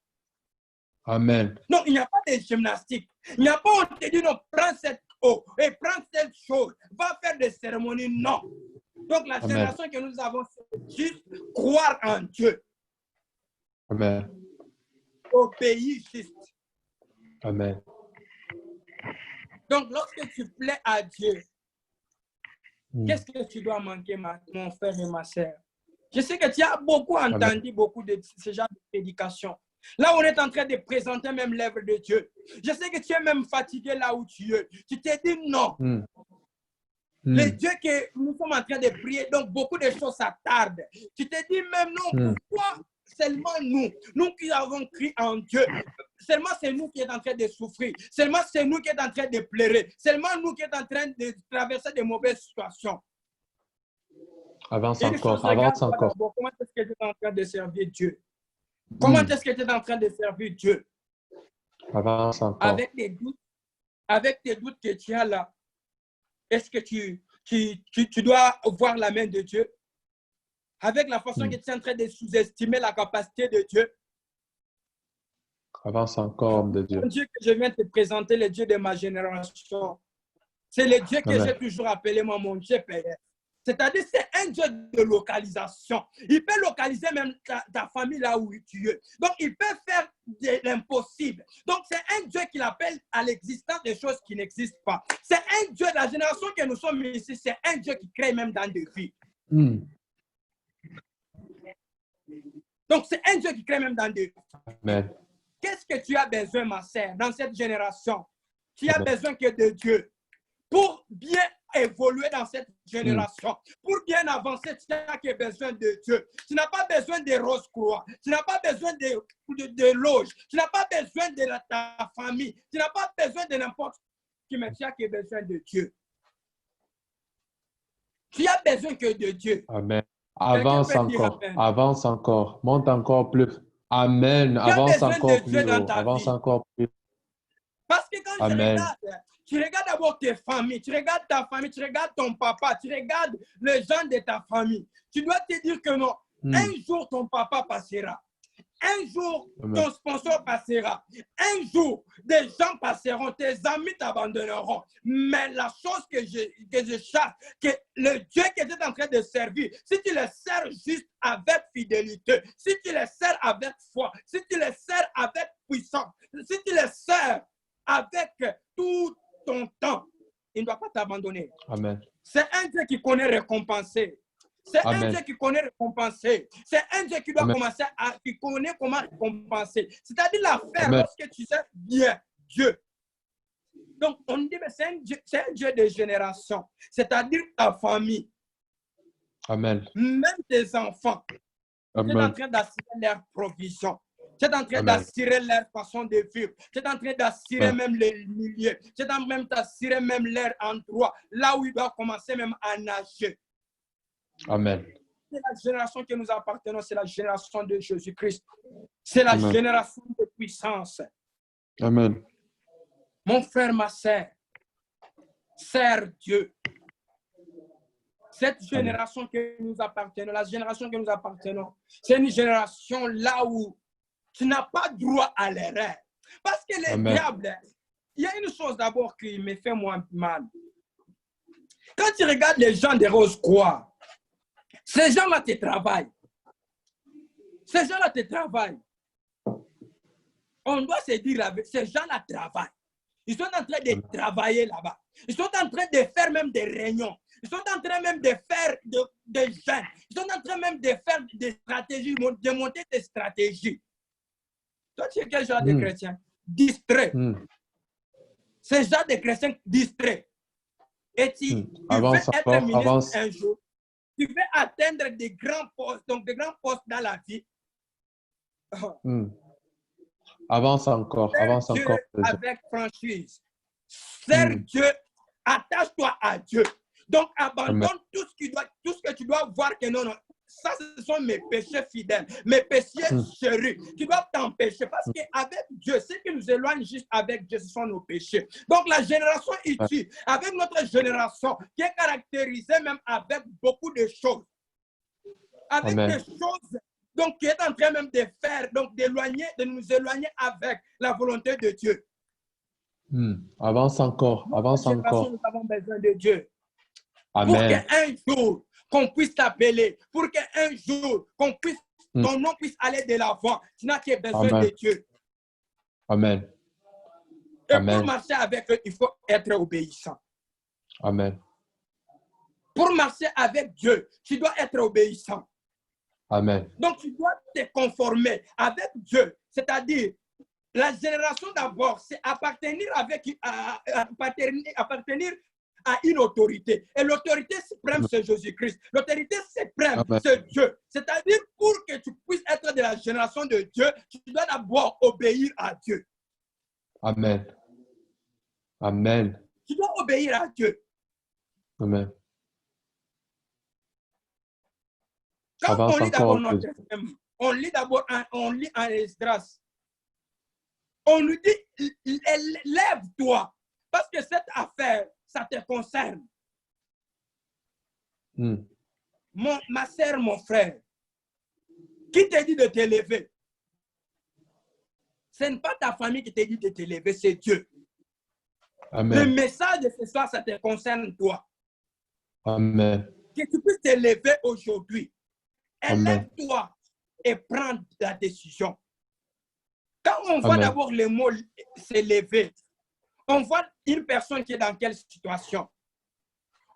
Amen. Non, il n'y a pas de gymnastique. Il n'y a pas on te dit non, prends cette eau et prends cette chose. Va faire des cérémonies. Non. Donc, la Amen. génération que nous avons, c'est juste croire en Dieu. Amen. Obéir juste. Amen. Donc, lorsque tu plais à Dieu, Mm. qu'est-ce que tu dois manquer, mon frère et ma soeur? Je sais que tu as beaucoup entendu beaucoup de ce genre de prédication. Là, on est en train de présenter même l'œuvre de Dieu. Je sais que tu es même fatigué là où tu es. Tu t'es dit non. Mm. Le Mm. Dieu que nous sommes en train de prier, donc beaucoup de choses s'attardent. Tu t'es dit même non, pourquoi seulement nous qui avons crié en Dieu, seulement c'est nous qui sommes en train de souffrir, seulement c'est nous qui sommes en train de pleurer, seulement nous qui sommes en train de traverser de mauvaises situations. Avance Et une encore, chose, regarde avance encore. comment est-ce que tu es en train de servir Dieu? Comment Mm. est-ce que tu es en train de servir Dieu? Avance encore. Avec tes doutes que tu as là, est-ce que tu dois voir la main de Dieu? Avec la façon que tu es en train de sous-estimer la capacité de Dieu? Avance encore, homme de Dieu. Le Dieu que je viens te présenter, le Dieu de ma génération, c'est le Dieu que Amen. j'ai toujours appelé moi, mon Dieu Père. C'est-à-dire, c'est un Dieu de localisation. Il peut localiser même ta famille là où tu es. Donc, il peut faire de l'impossible. Donc, c'est un Dieu qui appelle à l'existence des choses qui n'existent pas. C'est un Dieu, la génération que nous sommes ici, c'est un Dieu qui crée même dans des vies. Mm. Donc, c'est un Dieu qui crée même dans des vies. Amen. Qu'est-ce que tu as besoin, ma sœur, dans cette génération? Tu as Amen. besoin que de Dieu. Pour bien évoluer dans cette génération, pour bien avancer, tu as besoin de Dieu. Tu n'as pas besoin de Rose-Croix, tu n'as pas besoin de loge, tu n'as pas besoin de ta famille, tu n'as pas besoin de n'importe qui, mais tu as besoin de Dieu. Tu as besoin que de Dieu. Amen. Avance encore, amen. avance encore, monte encore plus. Amen. Tu as Avance besoin encore de Dieu plus dans haut, ta avance vie. encore plus. Parce que quand Amen. tu regardes d'abord tes familles, tu regardes ta famille, tu regardes ton papa, tu regardes les gens de ta famille. Tu dois te dire que non, un jour ton papa passera. Un jour, ton sponsor passera. Un jour, des gens passeront, tes amis t'abandonneront. Mais la chose que je chasse, que le Dieu que tu es en train de servir, si tu le sers juste avec fidélité, si tu le sers avec foi, si tu le sers avec puissance, si tu le sers avec tout ton temps, il ne doit pas t'abandonner. Amen. C'est un Dieu qui connaît récompenser. C'est un Dieu qui connaît récompenser. C'est un Dieu qui doit commencer qui connaît comment récompenser. C'est-à-dire l'affaire lorsque tu sais bien Dieu. Donc, on dit que c'est un Dieu de génération. C'est-à-dire ta famille. Amen. Même tes enfants. Tu es en train d'assurer leur provision. Tu es en train d'assurer leur façon de vivre. Tu es en train d'assurer même les milieux. Tu es en train d'assurer même leur endroit. Là où ils doivent commencer même à nager. Amen. C'est la génération que nous appartenons, c'est la génération de Jésus-Christ. C'est la génération de puissance. Amen. Mon frère, ma sœur, sers Dieu. Cette génération que nous appartenons, la génération que nous appartenons, c'est une génération là où tu n'as pas droit à l'erreur. Parce que le diable, il y a une chose d'abord qui me fait moins mal. Quand tu regardes les gens de Rose-Croix, ces gens-là te travaillent. Ces gens-là te travaillent. On doit se dire la vérité, ces gens-là travaillent. Ils sont en train de travailler là-bas. Ils sont en train de faire même des réunions. Ils sont en train même de faire des jeunes. Ils sont en train même de faire des stratégies, de monter des stratégies. Toi, tu es quel genre de chrétien? Distrait. C'est genre de chrétien distrait. Et tu veux être ministre un jour. Tu veux atteindre des grands postes, donc des grands postes dans la vie. Avance encore, avance Dieu encore. avec franchise. Sers Dieu, attache-toi à Dieu. Donc, abandonne tout ce que tu dois voir que non, ça, ce sont mes péchés fidèles, mes péchés chéris. Tu dois t'empêcher parce qu'avec Dieu, ce qui nous éloigne juste avec Dieu, ce sont nos péchés. Donc, la génération ici, avec notre génération, qui est caractérisée même avec beaucoup de choses. avec Amen. des choses donc, qui est en train même de faire, donc d'éloigner, de nous éloigner avec la volonté de Dieu. Avance encore, avance Notre génération, encore. nous avons besoin de Dieu. Pour Amen. qu'un jour, qu'on puisse t'appeler, pour qu'un jour, ton nom puisse aller de l'avant, sinon tu as besoin Amen. de Dieu. Amen. Et Amen. pour marcher avec eux, il faut être obéissant. Amen. Pour marcher avec Dieu, tu dois être obéissant. Amen. Donc, tu dois te conformer avec Dieu. C'est-à-dire, la génération d'abord, c'est appartenir à une autorité. Et l'autorité suprême, c'est Jésus-Christ. L'autorité suprême, c'est Dieu. C'est-à-dire, pour que tu puisses être de la génération de Dieu, tu dois d'abord obéir à Dieu. Amen. Amen. Tu dois obéir à Dieu. Amen. Quand Avance on lit d'abord encore. notre thème, on lit en Esdras. On nous dit, lève-toi, parce que cette affaire, ça te concerne. Ma sœur, mon frère, qui te dit de te lever? Ce n'est pas ta famille qui te dit de te lever, c'est Dieu. Amen. Le message de ce soir, ça te concerne toi. Amen. Que tu puisses te lever aujourd'hui. Élève-toi et prends la décision. Quand on voit d'abord le mot se lever, on voit une personne qui est dans quelle situation?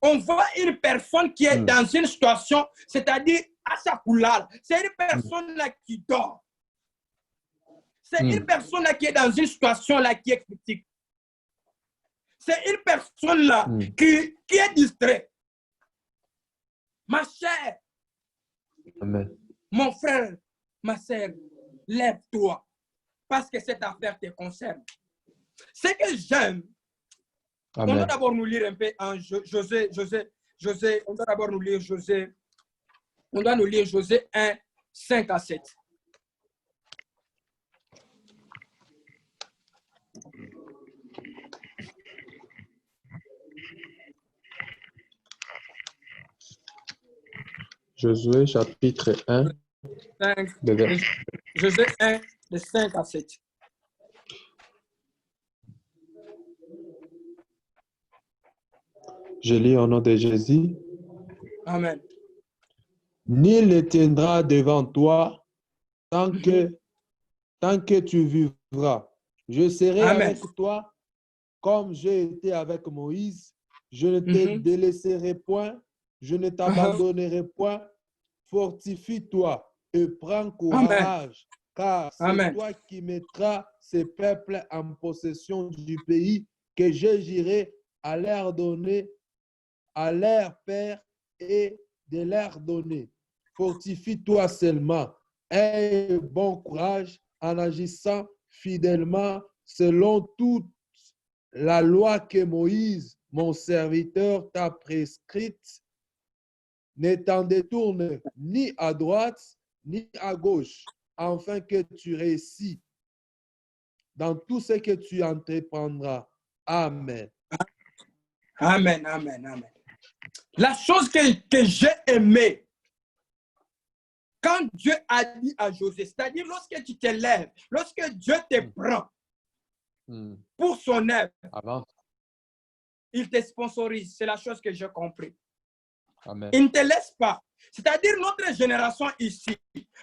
On voit une personne qui est dans une situation, c'est-à-dire à sa couleur. C'est une personne là qui dort. C'est une personne là qui est dans une situation là qui est critique. C'est une personne là qui est distraite. Ma chère, mon frère, ma sœur, lève-toi. Parce que cette affaire te concerne. Ce que j'aime, on doit d'abord nous lire un peu en José, on doit d'abord nous lire José, on doit nous lire José 1, 5 à 7. Josué chapitre 1. 5, José 1, de 5 à 7. Je lis au nom de Jésus. Amen. Nul ne tiendra devant toi tant que tu vivras. Je serai avec toi comme j'ai été avec Moïse. Je ne te délaisserai point. Je ne t'abandonnerai point. Fortifie-toi et prends courage, car c'est toi qui mettras ces peuples en possession du pays que j'agirai à leur donner, à leur père et de leur donner. Fortifie-toi seulement, aie bon courage en agissant fidèlement selon toute la loi que Moïse, mon serviteur, t'a prescrite. Ne t'en détourne ni à droite ni à gauche, afin que tu réussis dans tout ce que tu entreprendras. Amen. Amen, amen, amen. La chose que j'ai aimée, quand Dieu a dit à José, c'est-à-dire lorsque tu te lèves, lorsque Dieu te prend pour son œuvre, il te sponsorise. C'est la chose que j'ai compris. Amen. Il ne te laisse pas. C'est-à-dire notre génération ici,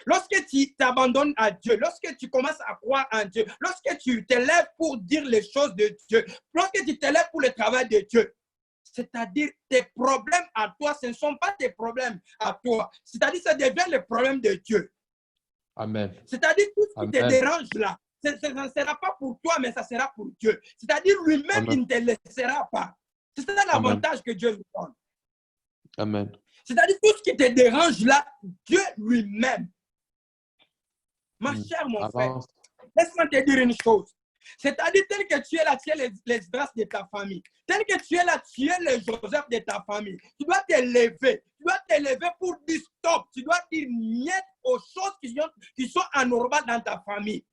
lorsque tu t'abandonnes à Dieu, lorsque tu commences à croire en Dieu, lorsque tu te lèves pour dire les choses de Dieu, lorsque tu te lèves pour le travail de Dieu, c'est-à-dire tes problèmes à toi, ce ne sont pas tes problèmes à toi. C'est-à-dire ça devient le problème de Dieu. Amen. C'est-à-dire tout ce qui te dérange là, ça ne sera pas pour toi, mais ça sera pour Dieu. C'est-à-dire lui-même, il ne te laissera pas. C'est ça l'avantage que Dieu nous donne. Amen. C'est-à-dire tout ce qui te dérange là, Dieu lui-même. Ma chère, mon frère, laisse-moi te dire une chose. C'est-à-dire tel que tu es là, tu es les grâces de ta famille. Tel que tu es là, tu es le Joseph de ta famille. Tu dois te lever. Tu dois te lever pour dire stop. Tu dois dire niet aux choses qui sont anormales dans ta famille.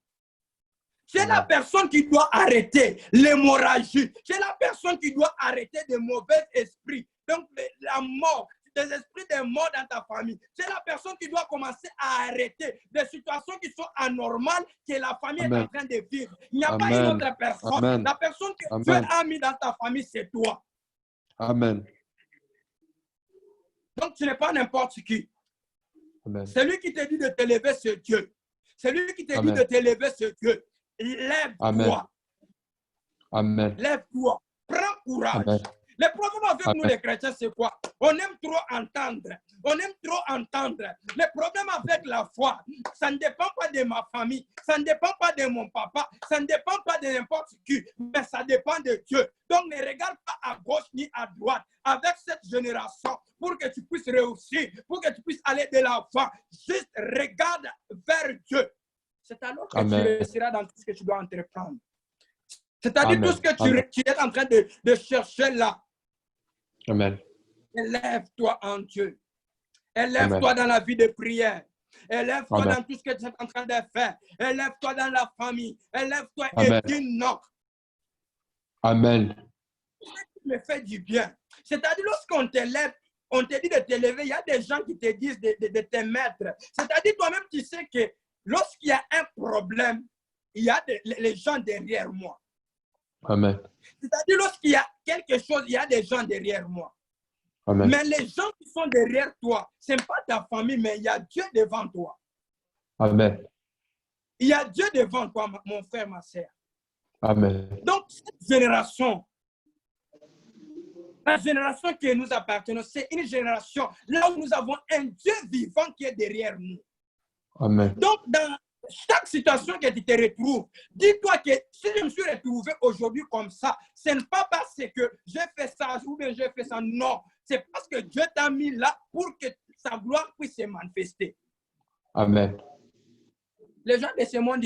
Tu es la personne qui doit arrêter l'hémorragie. Tu es la personne qui doit arrêter de mauvais esprits. Donc la mort. Tu des esprits de mort dans ta famille. C'est la personne qui doit commencer à arrêter des situations qui sont anormales que la famille est en train de vivre. Il n'y a pas une autre personne. Amen. La personne que Dieu Amen. a mis dans ta famille, c'est toi. Amen. Donc, tu n'es pas n'importe qui. Amen. Celui qui te dit de te lever, c'est Dieu. Celui qui te dit Amen. de te lever, c'est Dieu. Amen. Lève-toi. Amen. Lève-toi. Prends courage. Amen. Le problème avec nous, Amen. les chrétiens, c'est quoi? On aime trop entendre. On aime trop entendre. Le problème avec la foi, ça ne dépend pas de ma famille. Ça ne dépend pas de mon papa. Ça ne dépend pas de n'importe qui. Mais ça dépend de Dieu. Donc, ne regarde pas à gauche ni à droite. Avec cette génération, pour que tu puisses réussir, pour que tu puisses aller de l'avant, juste regarde vers Dieu. C'est alors que Amen. tu réussiras dans tout ce que tu dois entreprendre. C'est-à-dire Amen. tout ce que tu es en train de chercher là. Amen. Élève-toi en Dieu. Élève-toi Amen. dans la vie de prière. Élève-toi Amen. dans tout ce que tu es en train de faire. Élève-toi dans la famille. Élève-toi et Amen. dis non. Amen. Tu me fais du bien. C'est-à-dire lorsqu'on t'élève, on te dit de t'élever, il y a des gens qui te disent de te mettre. C'est-à-dire toi-même, tu sais que lorsqu'il y a un problème, il y a les gens derrière moi. Amen. C'est-à-dire lorsqu'il y a quelque chose, il y a des gens derrière moi. Amen. Mais les gens qui sont derrière toi, ce n'est pas ta famille, mais il y a Dieu devant toi. Amen. Il y a Dieu devant toi, mon frère, ma soeur. Amen. Donc, cette génération, la génération que nous appartenons, c'est une génération là où nous avons un Dieu vivant qui est derrière nous. Amen. Donc, dans chaque situation que tu te retrouves, dis-toi que si je me suis retrouvé aujourd'hui comme ça, ce n'est pas parce que j'ai fait ça ou bien j'ai fait ça. Non, c'est parce que Dieu t'a mis là pour que sa gloire puisse se manifester. Amen. Les gens de ce monde,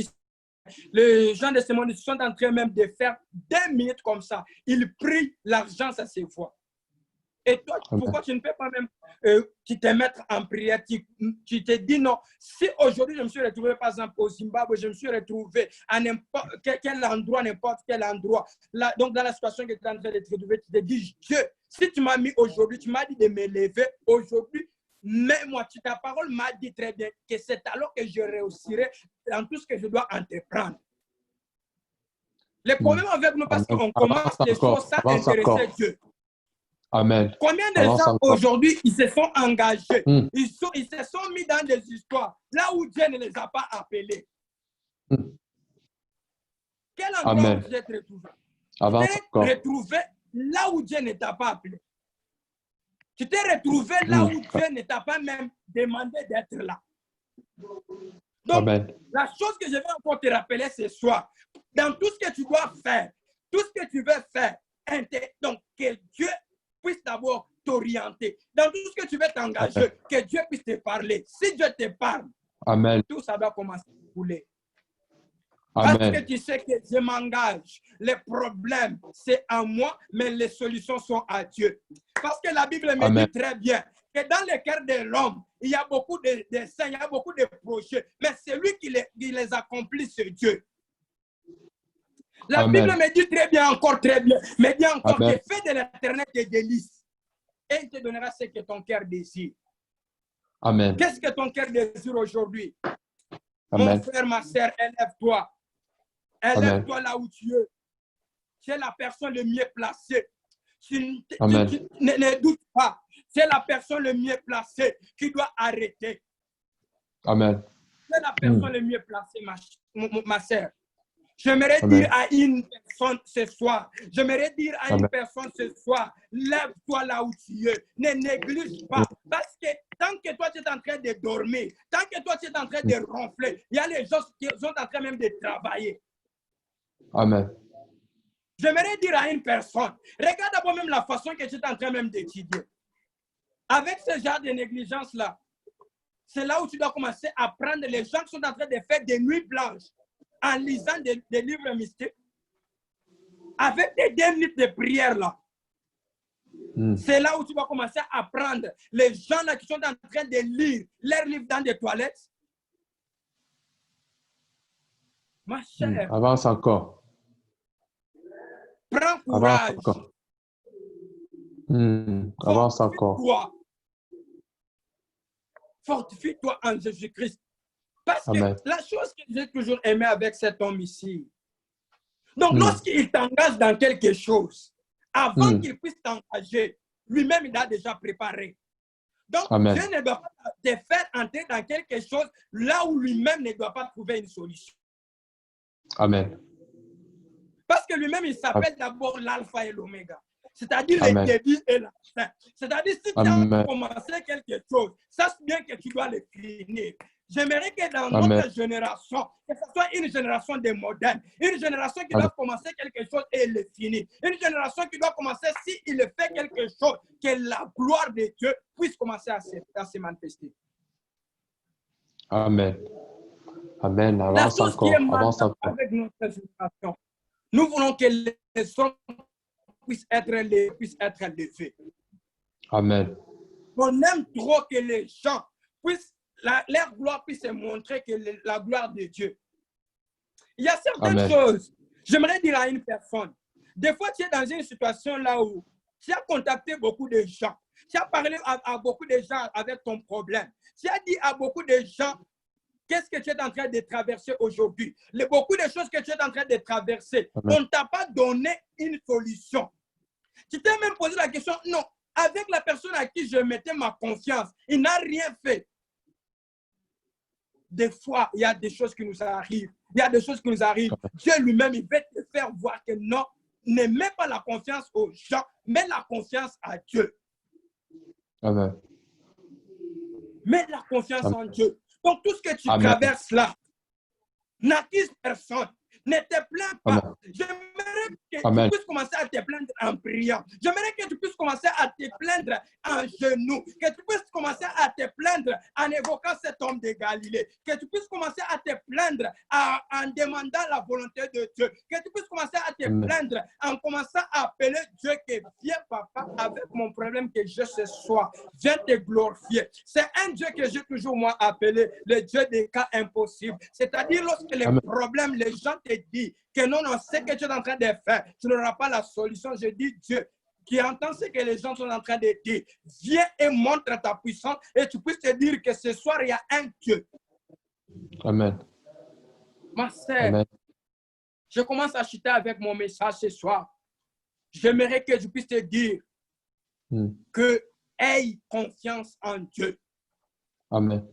les gens de ce monde sont en train même de faire 2 minutes comme ça. Ils prient, l'argent, ça se voit. Et toi, Amen. pourquoi tu ne peux pas même te mettre en prière? Tu te dis non. Si aujourd'hui je me suis retrouvé, par exemple, au Zimbabwe, je me suis retrouvé à n'importe quel endroit, n'importe quel endroit. Là, donc, dans la situation que tu es en train de te retrouver, tu te dis, Dieu, si tu m'as mis aujourd'hui, tu m'as dit de me lever aujourd'hui, mais moi, ta parole m'a dit très bien que c'est alors que je réussirai dans tout ce que je dois entreprendre. Le problème avec nous, parce qu'on commence les choses sans intéresser Dieu. Amen. Combien de gens aujourd'hui, ils se sont engagés, ils se sont mis dans des histoires là où Dieu ne les a pas appelés. Quel endroit où tu t'es retrouvé? Tu t'es retrouvé là où Dieu ne t'a pas appelé. Tu t'es retrouvé là où Dieu ne t'a pas même demandé d'être là. Donc, Amen. la chose que je vais encore te rappeler ce soir, dans tout ce que tu dois faire, tout ce que tu veux faire, donc que Dieu puisse d'abord t'orienter. Dans tout ce que tu veux t'engager, que Dieu puisse te parler. Si Dieu te parle, Amen. tout ça va commencer à couler. Amen. Parce que tu sais que je m'engage. Les problèmes, c'est à moi, mais les solutions sont à Dieu. Parce que la Bible me dit très bien que dans le cœur de l'homme, il y a beaucoup de desseins, il y a beaucoup de projets, mais c'est lui qui les accomplit, c'est Dieu. La Bible me dit très bien, encore très bien, me dit encore que fais de l'Éternel tes délices et il te donnera ce que ton cœur désire. Amen. Qu'est-ce que ton cœur désire aujourd'hui? Mon frère, ma soeur, élève-toi. Élève-toi là où tu es. Tu es la personne le mieux placée. Ne doute pas. C'est la personne le mieux placée qui doit arrêter. Amen. C'est la personne le mieux placée, ma soeur. J'aimerais dire à une personne ce soir, lève-toi là où tu es. Ne néglige pas. Parce que tant que toi tu es en train de dormir, tant que toi tu es en train de ronfler, il y a les gens qui sont en train même de travailler. Amen. J'aimerais dire à une personne, regarde d'abord même la façon que tu es en train même d'étudier. Avec ce genre de négligence-là, c'est là où tu dois commencer à prendre les gens qui sont en train de faire des nuits blanches en lisant des livres mystiques, avec des 2 minutes de prière là. C'est là où tu vas commencer à apprendre les gens là qui sont en train de lire leurs livres dans des toilettes. Ma chère, avance encore. Prends courage. Avance encore. Avance encore. Fortifie-toi en Jésus-Christ. Parce que Amen. la chose que j'ai toujours aimé avec cet homme ici, donc Mm. lorsqu'il t'engage dans quelque chose, avant Mm. qu'il puisse t'engager, lui-même, il a déjà préparé. Donc, Amen. Dieu ne doit pas te faire entrer dans quelque chose là où lui-même ne doit pas trouver une solution. Amen. Parce que lui-même, il s'appelle d'abord l'alpha et l'oméga. C'est-à-dire le Amen. début et la fin. C'est-à-dire si tu Amen. as commencé quelque chose, sache bien que tu dois le finir. J'aimerais que dans Amen. notre génération, que ce soit une génération de modernes, une génération qui Amen. doit commencer quelque chose et le finir. Une génération qui doit commencer, s'il fait quelque chose, que la gloire de Dieu puisse commencer à se manifester. Amen. Amen. La Avance chose qui est encore. Avance malade encore. avec notre génération, nous voulons que les hommes puissent être levés. Amen. On aime trop que les gens puissent, leur gloire puisse se montrer que la gloire de Dieu. Il y a certaines Amen. choses, j'aimerais dire à une personne, des fois tu es dans une situation là où tu as contacté beaucoup de gens, tu as parlé à beaucoup de gens avec ton problème, tu as dit à beaucoup de gens qu'est-ce que tu es en train de traverser aujourd'hui, beaucoup de choses que tu es en train de traverser, Amen. on ne t'a pas donné une solution. Tu t'es même posé la question, non, avec la personne à qui je mettais ma confiance, il n'a rien fait. Des fois, il y a des choses qui nous arrivent. Il y a des choses qui nous arrivent. Dieu lui-même, il va te faire voir que non, ne mets pas la confiance aux gens, mets la confiance à Dieu. Amen. Mets la confiance en Dieu. Donc, tout ce que tu Amen. traverses là, n'accuse personne. Ne te plains pas. Amen. J'aimerais que Amen. tu puisses commencer à te plaindre en priant. J'aimerais que tu puisses commencer à te plaindre en genoux. Que tu puisses commencer à te plaindre en évoquant cet homme de Galilée. Que tu puisses commencer à te plaindre en demandant la volonté de Dieu. Que tu puisses commencer à te Amen. plaindre en commençant à appeler Dieu que viens papa avec mon problème que j'ai ce soir. Viens te glorifier. C'est un Dieu que j'ai toujours moi appelé le Dieu des cas impossibles. C'est-à-dire lorsque les Amen. problèmes, les gens te disent que non, ce que tu es en train de faire, tu n'auras pas la solution. Je dis Dieu qui entend ce que les gens sont en train de dire. Viens et montre ta puissance et tu puisses te dire que ce soir, il y a un Dieu. Amen. Ma sœur, Amen. je commence à chuter avec mon message ce soir. J'aimerais que je puisse te dire Mm. que aie confiance en Dieu. Amen.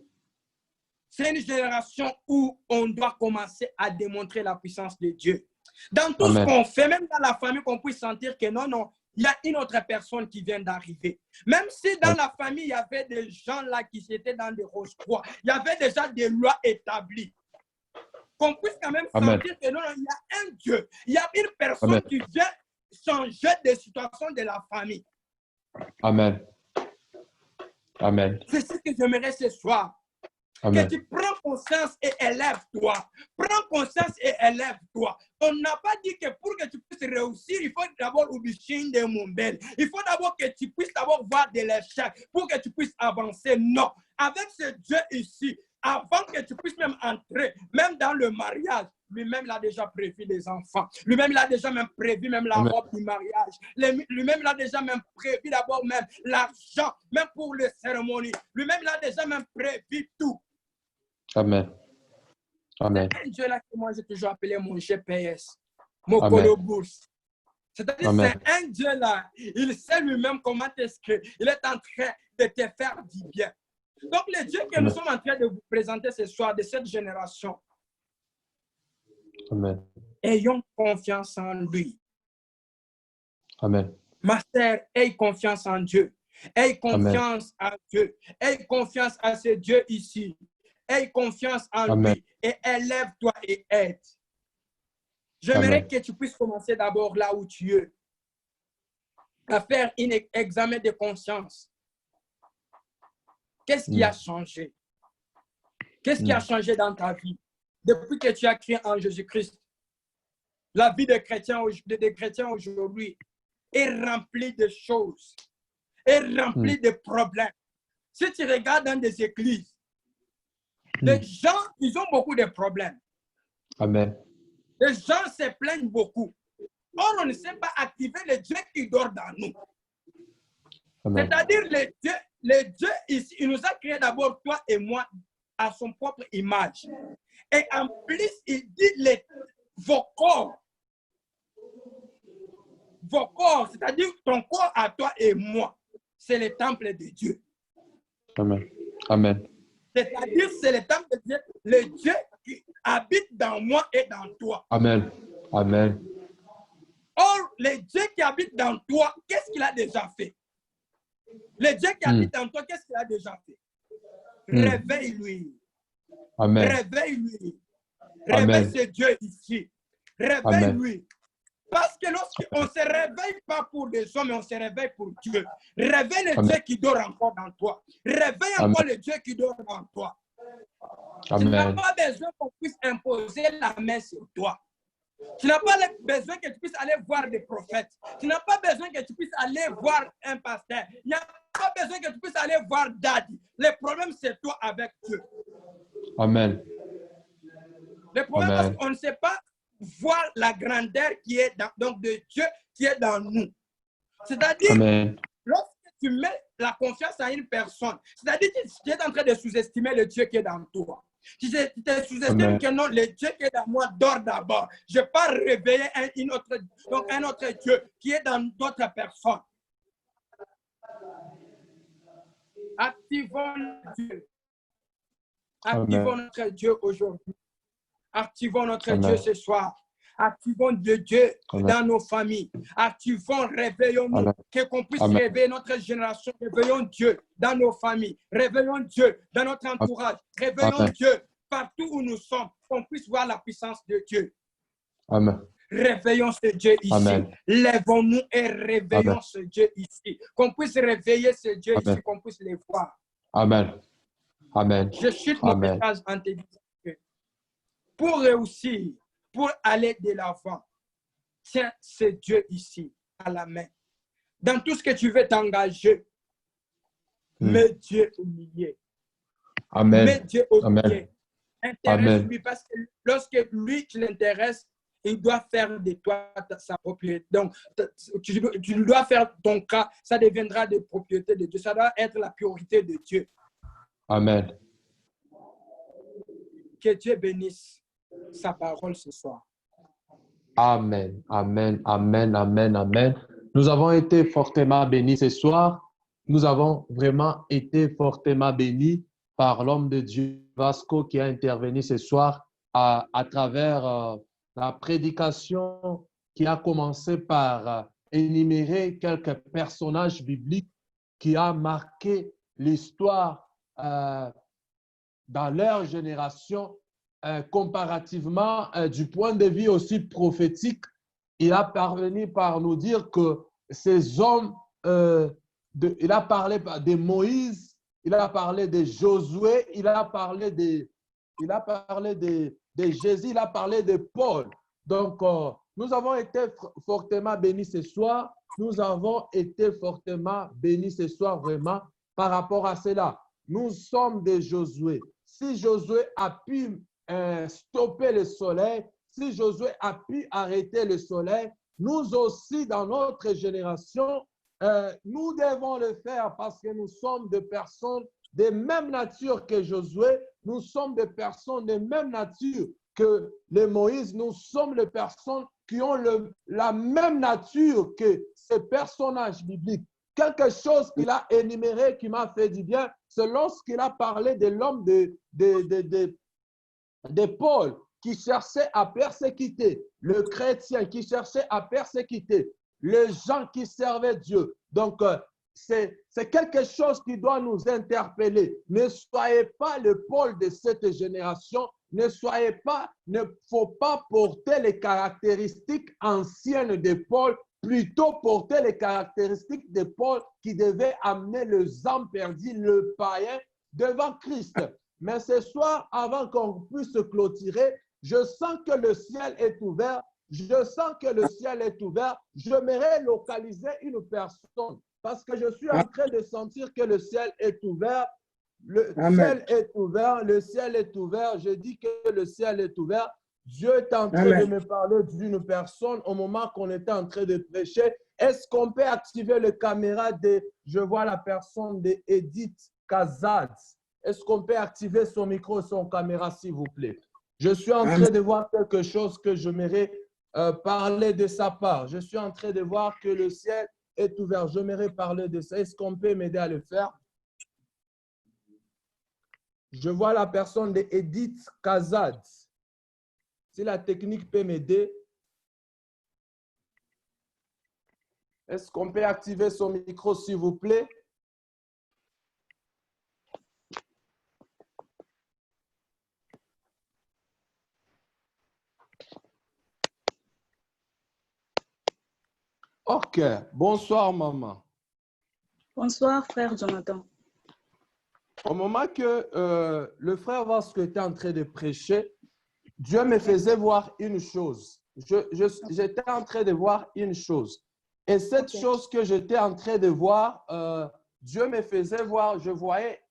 C'est une génération où on doit commencer à démontrer la puissance de Dieu. Dans tout Amen. ce qu'on fait, même dans la famille, qu'on puisse sentir que non, non, il y a une autre personne qui vient d'arriver. Même si dans Amen. la famille, il y avait des gens là qui étaient dans des rose-croix, il y avait déjà des lois établies. Qu'on puisse quand même Amen. sentir que non, non, il y a un Dieu, il y a une personne Amen. qui vient changer des situations de la famille. Amen. Amen. C'est ce que j'aimerais ce soir. Amen. Que tu prends conscience et élève-toi. Prends conscience et élève-toi. On n'a pas dit que pour que tu puisses réussir, il faut d'abord oublier de mon bel. Il faut d'abord que tu puisses d'abord voir de l'échec pour que tu puisses avancer. Non. Avec ce Dieu ici, avant que tu puisses même entrer, même dans le mariage, lui-même, il a déjà prévu les enfants. Lui-même, il a déjà même prévu même la Amen. robe du mariage. Lui-même, il a déjà même prévu d'abord même l'argent, même pour les cérémonies. Lui-même, il a déjà même prévu tout. Amen. Amen. C'est un Dieu là que moi j'ai toujours appelé mon GPS, mon Amen. colobourse. C'est-à-dire Amen. c'est un Dieu là, il sait lui-même comment est-ce qu'il est en train de te faire du bien. Donc le Dieu que nous Amen. sommes en train de vous présenter ce soir, de cette génération, Amen. ayons confiance en lui. Amen. Ma sœur, aie confiance en Dieu. Aie Amen. confiance en Dieu. Aie confiance à ce Dieu ici. Aie confiance en Amen. lui et élève-toi et aide. J'aimerais Amen. que tu puisses commencer d'abord là où tu es, à faire un examen de conscience. Qu'est-ce qui a changé? Qu'est-ce qui a changé dans ta vie depuis que tu as cru en Jésus-Christ? La vie des chrétiens aujourd'hui est remplie de choses, est remplie de problèmes. Si tu regardes dans des églises, les gens, ils ont beaucoup de problèmes. Amen. Les gens se plaignent beaucoup. Or, on ne sait pas activer le Dieu qui dort dans nous. Amen. C'est-à-dire le Dieu ici, il nous a créé d'abord, toi et moi, à son propre image. Et en plus, il dit vos corps, c'est-à-dire ton corps à toi et moi, c'est le temple de Dieu. Amen. Amen. C'est-à-dire, c'est le temple de Dieu, le Dieu qui habite dans moi et dans toi. Amen. Amen. Or, le Dieu qui habite dans toi, qu'est-ce qu'il a déjà fait? Le Dieu qui habite dans toi, qu'est-ce qu'il a déjà fait? Réveille-lui. Amen. Réveille-lui. Amen. Réveille ce Dieu ici. Réveille-lui. Parce que lorsqu'on ne se réveille pas pour les hommes, mais on se réveille pour Dieu. Réveille le Dieu qui dort encore dans toi. Réveille encore le Dieu qui dort en toi. Tu n'as pas besoin qu'on puisse imposer la main sur toi. Tu n'as pas besoin que tu puisses aller voir des prophètes. Tu n'as pas besoin que tu puisses aller voir un pasteur. Il n'y a pas besoin que tu puisses aller voir Daddy. Le problème, c'est toi avec Dieu. Amen. Le problème, c'est qu'on ne sait pas voir la grandeur qui est donc de Dieu qui est dans nous. C'est-à-dire, lorsque tu mets la confiance à une personne, c'est-à-dire que tu es en train de sous-estimer le Dieu qui est dans toi. Tu te sous-estimes que non, le Dieu qui est dans moi dort d'abord. Je ne vais pas réveiller un autre Dieu qui est dans d'autres personnes. Activons Dieu. Activons notre Dieu aujourd'hui. Activons notre Dieu ce soir. Activons Dieu dans nos familles. Activons, réveillons-nous. Qu'on puisse réveiller notre génération. Réveillons Dieu dans nos familles. Réveillons Dieu dans notre entourage. Réveillons Dieu partout où nous sommes. Qu'on puisse voir la puissance de Dieu. Amen. Réveillons ce Dieu ici. Amen. Lèvons-nous et réveillons ce Dieu ici. Qu'on puisse réveiller ce Dieu ici. Qu'on puisse les voir. Amen. Amen. Je chute mon message en te disant que pour réussir, pour aller de l'avant, tiens ce Dieu ici à la main. Dans tout ce que tu veux t'engager, mets Dieu au milieu. Amen. Mets Dieu au milieu. Intéresse-lui parce que lorsque lui, tu l'intéresses, il doit faire de toi sa propriété. Donc, tu dois faire ton cas, ça deviendra de propriété de Dieu. Ça doit être la priorité de Dieu. Amen. Que Dieu bénisse sa parole ce soir. Amen. Amen. Amen. Amen. Amen. Nous avons été fortement bénis ce soir. Nous avons vraiment été fortement bénis par l'homme de Dieu, Vasco, qui a intervenu ce soir à travers la prédication qui a commencé par énumérer quelques personnages bibliques qui ont marqué l'histoire dans leur génération, comparativement du point de vue aussi prophétique. Il a parvenu par nous dire que ces hommes, il a parlé de Moïse, il a parlé de Josué, il a parlé de Jésus, il a parlé de Paul. Donc, nous avons été fortement bénis ce soir. Nous avons été fortement bénis ce soir vraiment par rapport à cela. Nous sommes des Josué. Si Josué a pu stopper le soleil, si Josué a pu arrêter le soleil, nous aussi, dans notre génération, nous devons le faire parce que nous sommes des personnes de même nature que Josué. Nous sommes des personnes de même nature que les Moïse. Nous sommes les personnes qui ont la même nature que ces personnages bibliques. Quelque chose qu'il a énuméré qui m'a fait du bien, c'est lorsqu'il a parlé de l'homme de Paul qui cherchait à persécuter, le chrétien qui cherchait à persécuter les gens qui servaient Dieu. Donc, c'est quelque chose qui doit nous interpeller. Ne soyez pas le Paul de cette génération. Ne faut pas porter les caractéristiques anciennes de Paul, plutôt porter les caractéristiques de Paul qui devait amener les âmes perdues, le païen, devant Christ. Mais ce soir, avant qu'on puisse clôturer, je sens que le ciel est ouvert. Je sens que le ciel est ouvert. J'aimerais localiser une personne parce que je suis en train de sentir que le ciel est ouvert. Le ciel est ouvert. Le ciel est ouvert. Je dis que le ciel est ouvert. Dieu est en train de me parler d'une personne au moment qu'on était en train de prêcher. Est-ce qu'on peut activer la caméra de, je vois la personne de Edith Kazad. Est-ce qu'on peut activer son micro et son caméra, s'il vous plaît? Je suis en train de voir quelque chose que j'aimerais parler de sa part. Je suis en train de voir que le ciel est ouvert. J'aimerais parler de ça. Est-ce qu'on peut m'aider à le faire? Je vois la personne de Edith Kazad. Si la technique peut m'aider. Est-ce qu'on peut activer son micro, s'il vous plaît? OK. Bonsoir, maman. Bonsoir, frère Jonathan. Au moment que le frère Vasco était en train de prêcher, Dieu me faisait voir une chose. J'étais en train de voir une chose. Et cette chose que j'étais en train de voir, Dieu me faisait voir, je voyais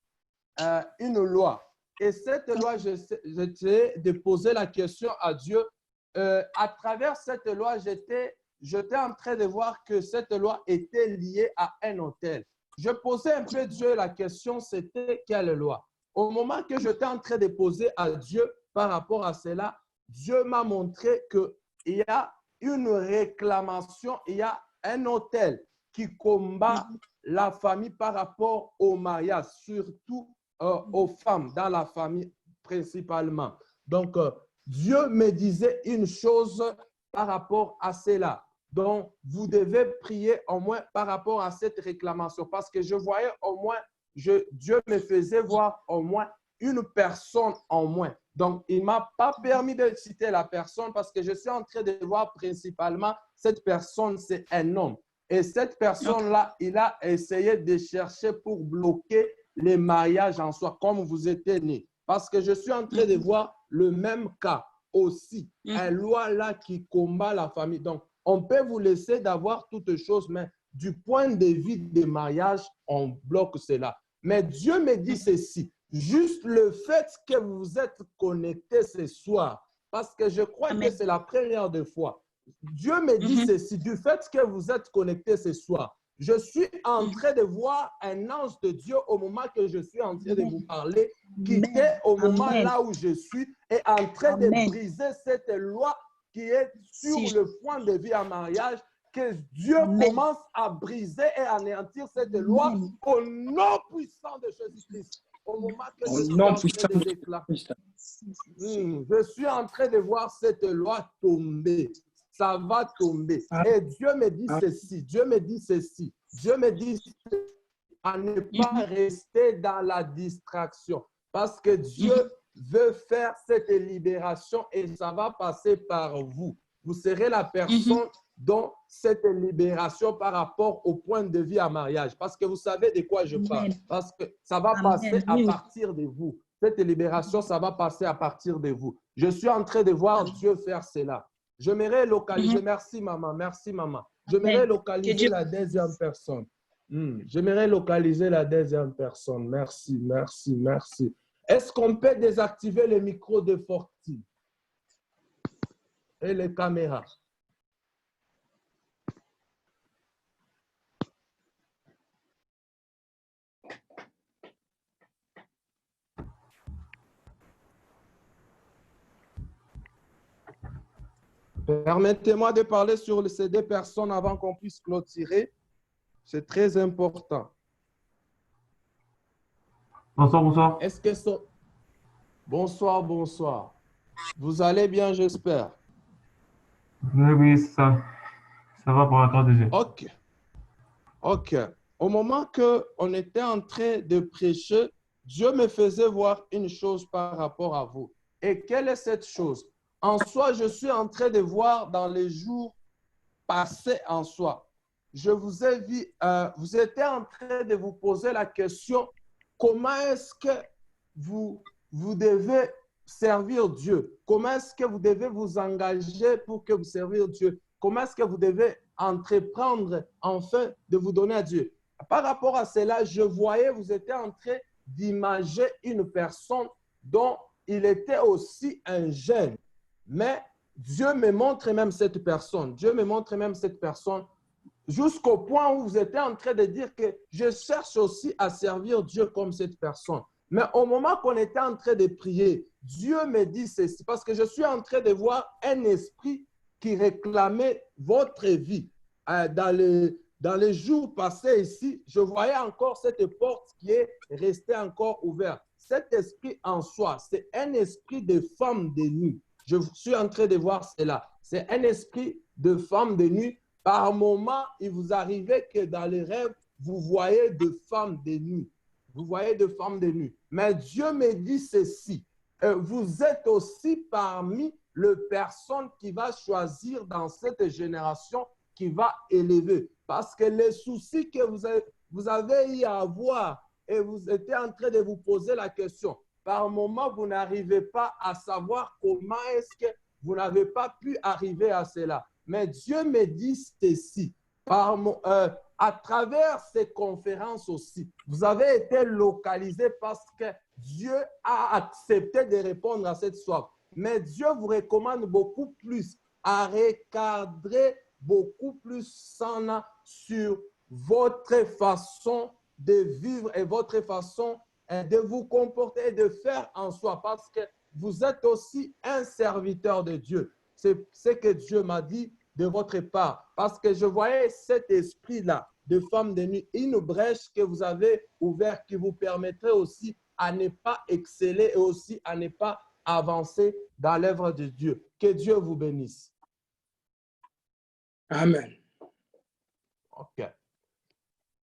une loi. Et cette loi, j'étais de poser la question à Dieu. À travers cette loi, j'étais en train de voir que cette loi était liée à un hôtel. Je posais un peu Dieu la question, c'était quelle loi? Au moment que j'étais en train de poser à Dieu par rapport à cela, Dieu m'a montré qu'il y a une réclamation, il y a un hôtel qui combat la famille par rapport au mariage, surtout aux femmes dans la famille principalement. Donc, Dieu me disait une chose par rapport à cela. Donc, vous devez prier au moins par rapport à cette réclamation parce que je voyais au moins, Dieu me faisait voir au moins une personne en moins. Donc, il ne m'a pas permis de citer la personne parce que je suis en train de voir principalement cette personne, c'est un homme. Et cette personne-là, il a essayé de chercher pour bloquer les mariages en soi, comme vous étiez né. Parce que je suis en train de voir le même cas aussi, une loi là qui combat la famille. Donc, on peut vous laisser d'avoir toutes choses, mais du point de vue des mariages, on bloque cela. Mais Dieu me dit ceci, juste le fait que vous êtes connectés ce soir, parce que je crois que c'est la première de fois. Dieu me dit ceci, du fait que vous êtes connectés ce soir, je suis en train de voir un ange de Dieu au moment que je suis en train de vous parler, qui était au moment là où je suis, et en train de briser cette loi qui est sur le point de vie en mariage, que Dieu commence à briser et anéantir cette loi au nom puissant de Jésus-Christ. Au moment que je suis en train de déclarer, je suis en train de voir cette loi tomber. Ça va tomber. Et Dieu me dit ceci, Dieu me dit ceci, Dieu me dit à ne pas rester dans la distraction parce que Dieu veut faire cette libération et ça va passer par vous. Vous serez la personne dont cette libération par rapport au point de vie à mariage. Parce que vous savez de quoi je parle. Parce que ça va passer à partir de vous. Cette libération, ça va passer à partir de vous. Je suis en train de voir Dieu faire cela. J'aimerais localiser, merci maman, j'aimerais localiser la deuxième personne. J'aimerais localiser la deuxième personne. Merci. Est-ce qu'on peut désactiver le micro de Forti et les caméras? Permettez-moi de parler sur ces deux personnes avant qu'on puisse clôturer. C'est très important. Bonsoir. Est-ce que Bonsoir. Vous allez bien, j'espère. Oui, ça va pour la grâce de Dieu. OK. Au moment qu'on était en train de prêcher, Dieu me faisait voir une chose par rapport à vous. Et quelle est cette chose? En soi, je suis en train de voir dans les jours passés en soi. Je vous ai vu, vous étiez en train de vous poser la question, comment est-ce que vous devez servir Dieu? Comment est-ce que vous devez vous engager pour que vous servir Dieu? Comment est-ce que vous devez entreprendre enfin de vous donner à Dieu? Par rapport à cela, je voyais, vous étiez en train d'imager une personne dont il était aussi un jeune. Mais Dieu me montre même cette personne. Dieu me montre même cette personne jusqu'au point où vous étiez en train de dire que je cherche aussi à servir Dieu comme cette personne. Mais au moment qu'on était en train de prier, Dieu me dit ceci, parce que je suis en train de voir un esprit qui réclamait votre vie. Dans les jours passés ici, je voyais encore cette porte qui est restée encore ouverte. Cet esprit en soi, c'est un esprit de femme de nuit. Je suis en train de voir cela. C'est un esprit de femme de nuit. Par moment, il vous arrivait que dans les rêves, vous voyez de femmes de nuit. Vous voyez de femmes de nuit. Mais Dieu me dit ceci. Vous êtes aussi parmi les personnes qui va choisir dans cette génération qui va élever. Parce que les soucis que vous avez eu à avoir et vous étiez en train de vous poser la question, par moment, vous n'arrivez pas à savoir comment est-ce que vous n'avez pas pu arriver à cela. Mais Dieu me dit ceci, à travers ces conférences aussi, vous avez été localisé parce que Dieu a accepté de répondre à cette soif. Mais Dieu vous recommande beaucoup plus à recadrer beaucoup plus sana sur votre façon de vivre et votre façon de vous comporter et de faire en soi parce que vous êtes aussi un serviteur de Dieu. C'est ce que Dieu m'a dit de votre part parce que je voyais cet esprit-là de femme de nuit, une brèche que vous avez ouverte qui vous permettrait aussi à ne pas exceller et aussi à ne pas avancer dans l'œuvre de Dieu. Que Dieu vous bénisse. Amen. OK.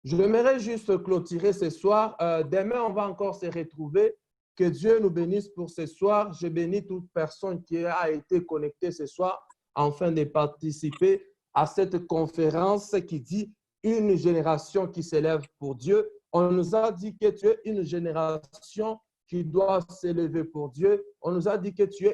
J'aimerais juste clôturer ce soir. Demain, on va encore se retrouver. Que Dieu nous bénisse pour ce soir. Je bénis toute personne qui a été connectée ce soir afin de participer à cette conférence qui dit une génération qui s'élève pour Dieu. On nous a dit que tu es une génération qui doit s'élever pour Dieu. On nous a dit que tu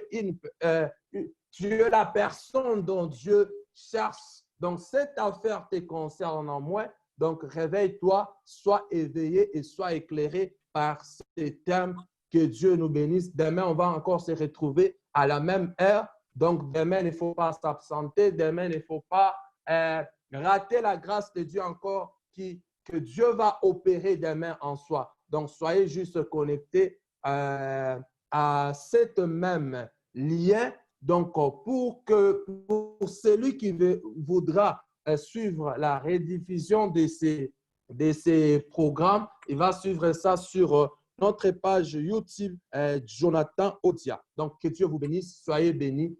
es la personne dont Dieu cherche. Donc, cette affaire te concerne en moi. Donc, réveille-toi, sois éveillé et sois éclairé par ces thèmes. Que Dieu nous bénisse. Demain, on va encore se retrouver à la même heure. Donc, demain, il ne faut pas s'absenter. Demain, il ne faut pas rater la grâce de Dieu encore que Dieu va opérer demain en soi. Donc, soyez juste connectés à cette même lien. Donc, pour celui qui voudra suivre la rediffusion de ces programmes, il va suivre ça sur notre page YouTube Jonathan Odia. Donc, que Dieu vous bénisse. Soyez bénis.